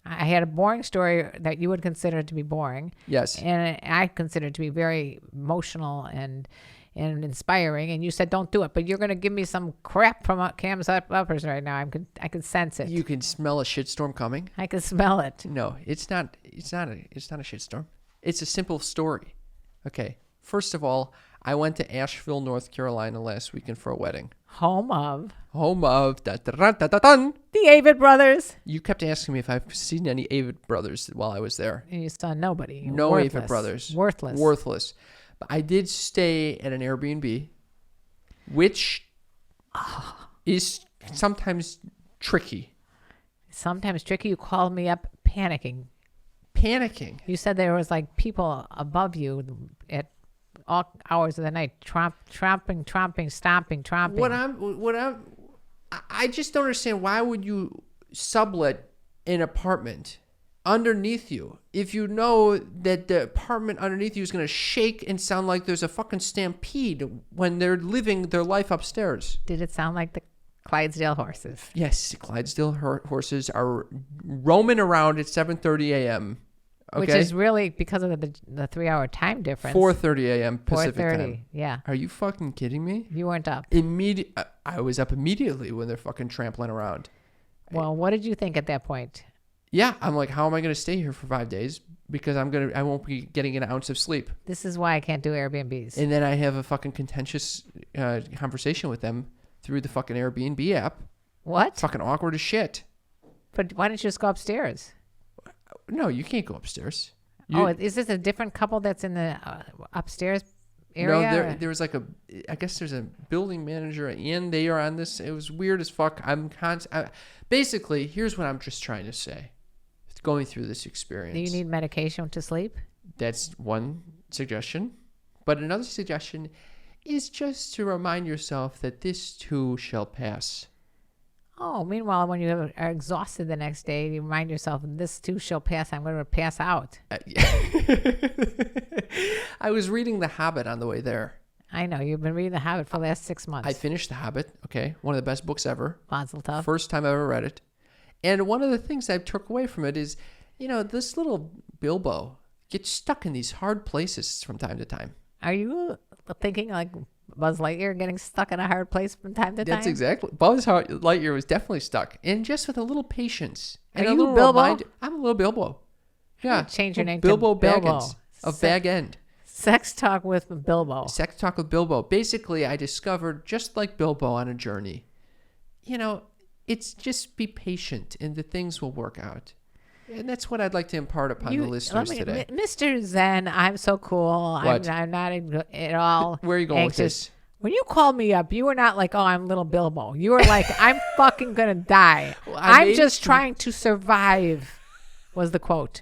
I had a boring story that you would consider to be boring. Yes. And I consider it to be very emotional and inspiring. And you said, don't do it. But you're going to give me some crap from Cam's Uppers right now. I can sense it. You can smell a shitstorm coming. I can smell it. No, it's not a shitstorm. It's a simple story. Okay. First of all, I went to Asheville, North Carolina last weekend for a wedding. Home of the the Avid brothers. You kept asking me if I've seen any Avid brothers while I was there. And you saw nobody. No Worthless. Avid brothers. Worthless. But I did stay at an Airbnb, which is sometimes tricky. Sometimes tricky. You called me up panicking. You said there was like people above you at all hours of the night, tromping, stomping. I just don't understand. Why would you sublet an apartment underneath you if you know that the apartment underneath you is going to shake and sound like there's a fucking stampede when they're living their life upstairs? Did it sound like the Clydesdale horses? Yes, Clydesdale horses are roaming around at 7:30 a.m. Okay? Which is really because of the 3-hour time difference. 4:30 a.m. Pacific 4:30, time. yeah. Are you fucking kidding me? You weren't up. I was up immediately when they're fucking trampling around. Well, what did you think at that point? Yeah, I'm like, how am I going to stay here for 5 days? Because I won't be getting an ounce of sleep. This is why I can't do Airbnbs. And then I have a fucking contentious conversation with them through the fucking Airbnb app. What? Fucking awkward as shit. But why don't you just go upstairs? No, you can't go upstairs. Is this a different couple that's in the upstairs area? No, there was like I guess there's a building manager and they are on this. It was weird as fuck. Basically, here's what I'm just trying to say. Going through this experience. Do you need medication to sleep? That's one suggestion. But another suggestion is just to remind yourself that this too shall pass. Oh, meanwhile, when you are exhausted the next day, you remind yourself, this too shall pass. I'm going to pass out. I was reading The Hobbit on the way there. I know. You've been reading The Hobbit for the last 6 months. I finished The Hobbit. Okay. One of the best books ever. Mazel tov. First time I ever read it. And one of the things I took away from it is, this little Bilbo gets stuck in these hard places from time to time. Are you thinking like Buzz Lightyear getting stuck in a hard place from time to time? That's exactly. Buzz Lightyear was definitely stuck. And just with a little patience. And Are a you little Bilbo? I'm a little Bilbo. Yeah. Change your name Bilbo to Bilbo. Baggins of Bag End. Sex Talk with Bilbo. Sex Talk with Bilbo. Basically, I discovered, just like Bilbo on a journey, it's just be patient and the things will work out. And that's what I'd like to impart upon the listeners today. Mr. Zen, I'm so cool. What? I'm not at all Where are you going anxious. with this? When you called me up, you were not like, oh, I'm little Bilbo. You were like, I'm fucking going to die. Well, I'm just trying to survive, was the quote.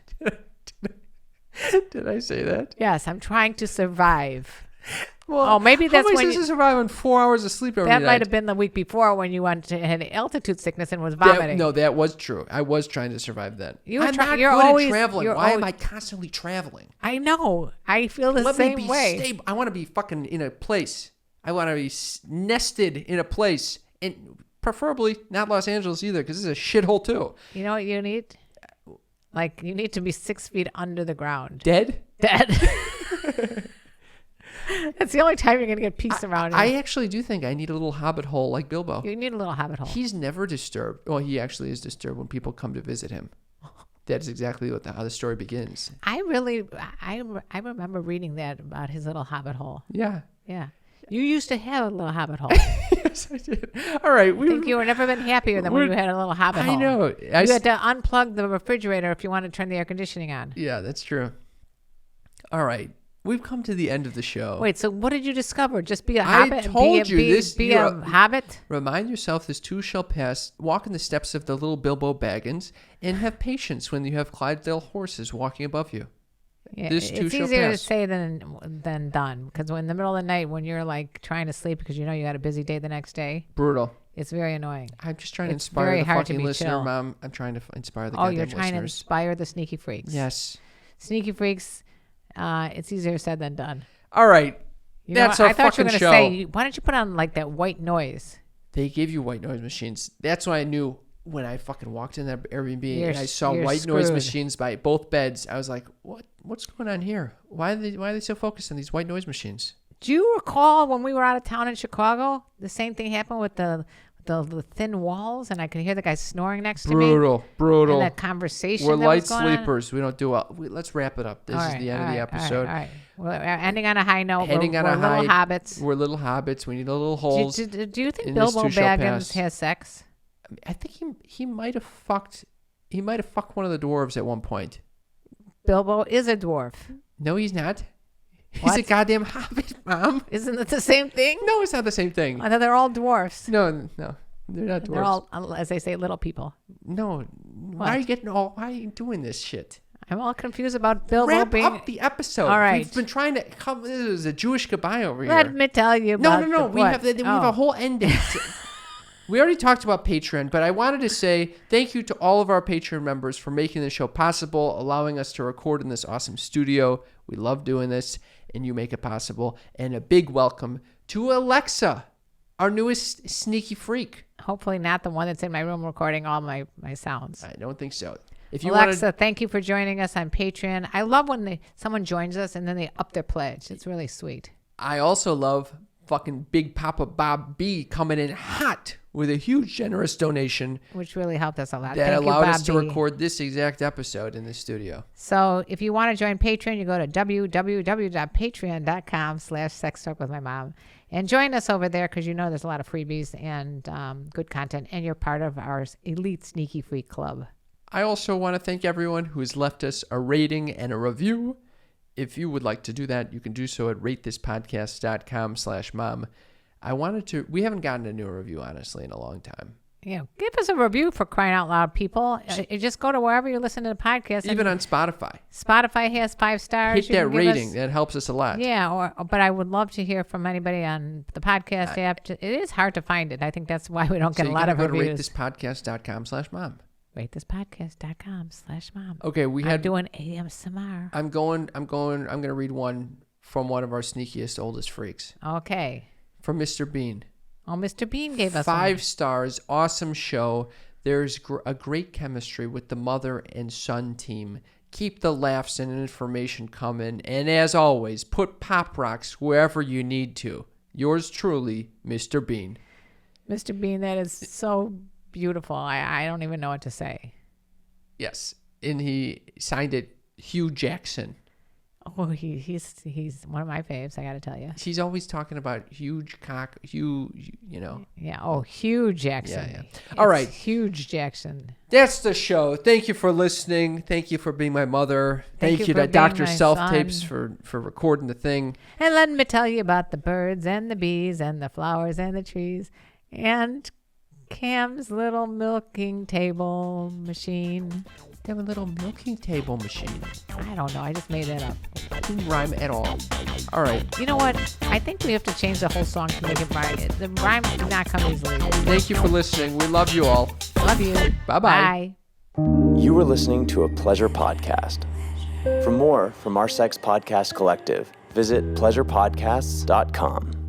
Did I say that? Yes, I'm trying to survive. Well, maybe that's how am I when supposed to survive on 4 hours of sleep every night? That might have been the week before when you had altitude sickness and was vomiting. That was true. I was trying to survive that. You're not good always at traveling. Why am I constantly traveling? I know. I feel the Let same me be way. Stable. I want to be fucking in a place. I want to be nested in a place, and preferably not Los Angeles either, because this is a shithole too. You know what you need? Like, you need to be 6 feet under the ground. Dead. That's the only time you're going to get peace around you. I actually do think I need a little hobbit hole like Bilbo. You need a little hobbit hole. He's never disturbed. Well, he actually is disturbed when people come to visit him. That is exactly how the story begins. I remember reading that about his little hobbit hole. Yeah. Yeah. You used to have a little hobbit hole. Yes, I did. All right. I think you were never been happier than when you had a little hobbit hole. I know. You had to unplug the refrigerator if you wanted to turn the air conditioning on. Yeah, that's true. All right. we've come to the end of the show. Wait, so what did you discover? Just be a I hobbit? told you this. Be a hobbit? Remind yourself this too shall pass. Walk in the steps of the little Bilbo Baggins and have patience when you have Clydesdale horses walking above you. Yeah, This too it's shall easier pass. to say than done. Because in the middle of the night, when you're like trying to sleep because you know you had a busy day the next day, Brutal. it's very annoying. I'm just trying to It's inspire very the hard to fucking be listener, chill. Mom. I'm trying to inspire the Oh, goddamn you're trying to listeners. inspire the sneaky freaks. Yes. Sneaky freaks. It's easier said than done. All right. You know, That's our I thought you fucking were gonna show. say, why don't you put on like that white noise? They give you white noise machines. That's why I knew when I fucking walked in that Airbnb You're and I saw you're white noise screwed. machines by both beds. I was like, what's going on here? Why are they so focused on these white noise machines? Do you recall when we were out of town in Chicago? The same thing happened with the thin walls, and I could hear the guy snoring next to me. Brutal. And that conversation. We're that light was going on. sleepers. We don't do well. Let's wrap it up. This All is right, the end of all the right, episode. All right. We're ending on a high note. Ending we're, on we're a high. little hobbits. We're little hobbits. We need a little holes. Do you think in this Bilbo too shall Baggins pass. has sex? I think he might have fucked. He might have fucked one of the dwarves at one point. Bilbo is a dwarf. No, he's not. He's What? a goddamn hobbit, Mom. Isn't it the same thing? No, it's not the same thing. I thought they're all dwarfs. No, they're not dwarves. They're all, as they say, little people. No, why are you Why are you doing this shit? I'm all confused about Bilbo Wrap being. up the episode. All right. We've been trying to come. This is a Jewish goodbye over Let here. me tell you No. about We have a whole ending. We already talked about Patreon, but I wanted to say thank you to all of our Patreon members for making this show possible, allowing us to record in this awesome studio. We love doing this, and you make it possible. And a big welcome to Alexa, our newest sneaky freak. Hopefully not the one that's in my room recording all my sounds. I don't think so. If you Alexa, thank you for joining us on Patreon. I love when someone joins us and then they up their pledge. It's really sweet. I also love fucking Big Papa Bob B coming in hot with a huge generous donation Which really helped us a lot. that Thank you, allowed us to Bobby. record this exact episode in the studio. So if you want to join Patreon, you go to www.patreon.com/sextalkwithmymom and join us over there because you know there's a lot of freebies and good content, and you're part of our elite sneaky freak club. I also want to thank everyone who has left us a rating and a review. If you would like to do that, you can do so at ratethispodcast.com/mom. We haven't gotten a new review, honestly, in a long time. Yeah, give us a review for crying out loud, people. You just go to wherever you listen to the podcast. Even on Spotify. Spotify has 5 stars. Hit that rating. That helps us a lot. Yeah, but I would love to hear from anybody on the podcast app. It is hard to find it. I think that's why we don't get a lot of go reviews. to ratethispodcast.com/mom. ratethispodcast.com/mom. Okay, we I'm had doing ASMR. I'm going to read one from one of our sneakiest, oldest freaks. Okay. From Mr. Bean. Oh, Mr. Bean gave us 5 stars. Awesome show. There's a great chemistry with the mother and son team. Keep the laughs and information coming. And as always, put Pop Rocks wherever you need to. Yours truly, Mr. Bean. Mr. Bean, that is so beautiful. I don't even know what to say. Yes. And he signed it Hugh Jackson. Oh, he's one of my faves, I got to tell you. He's always talking about huge cock, Hugh, Yeah. Oh, Hugh Jackson. Yeah. All right. Huge Jackson. That's the show. Thank you for listening. Thank you for being my mother. Thank you for to being Dr. my Self son. Tapes for recording the thing. And let me tell you about the birds and the bees and the flowers and the trees and Cam's little milking table machine. They have a little milking table machine. I don't know. I just made that up. Didn't rhyme at all. All right. You know what? I think we have to change the whole song to make it rhyme. The rhyme did not come easily. Thank you for listening. We love you all. Love you. Bye-bye. Bye. You were listening to a Pleasure Podcast. For more from our Sex Podcast Collective, visit pleasurepodcasts.com.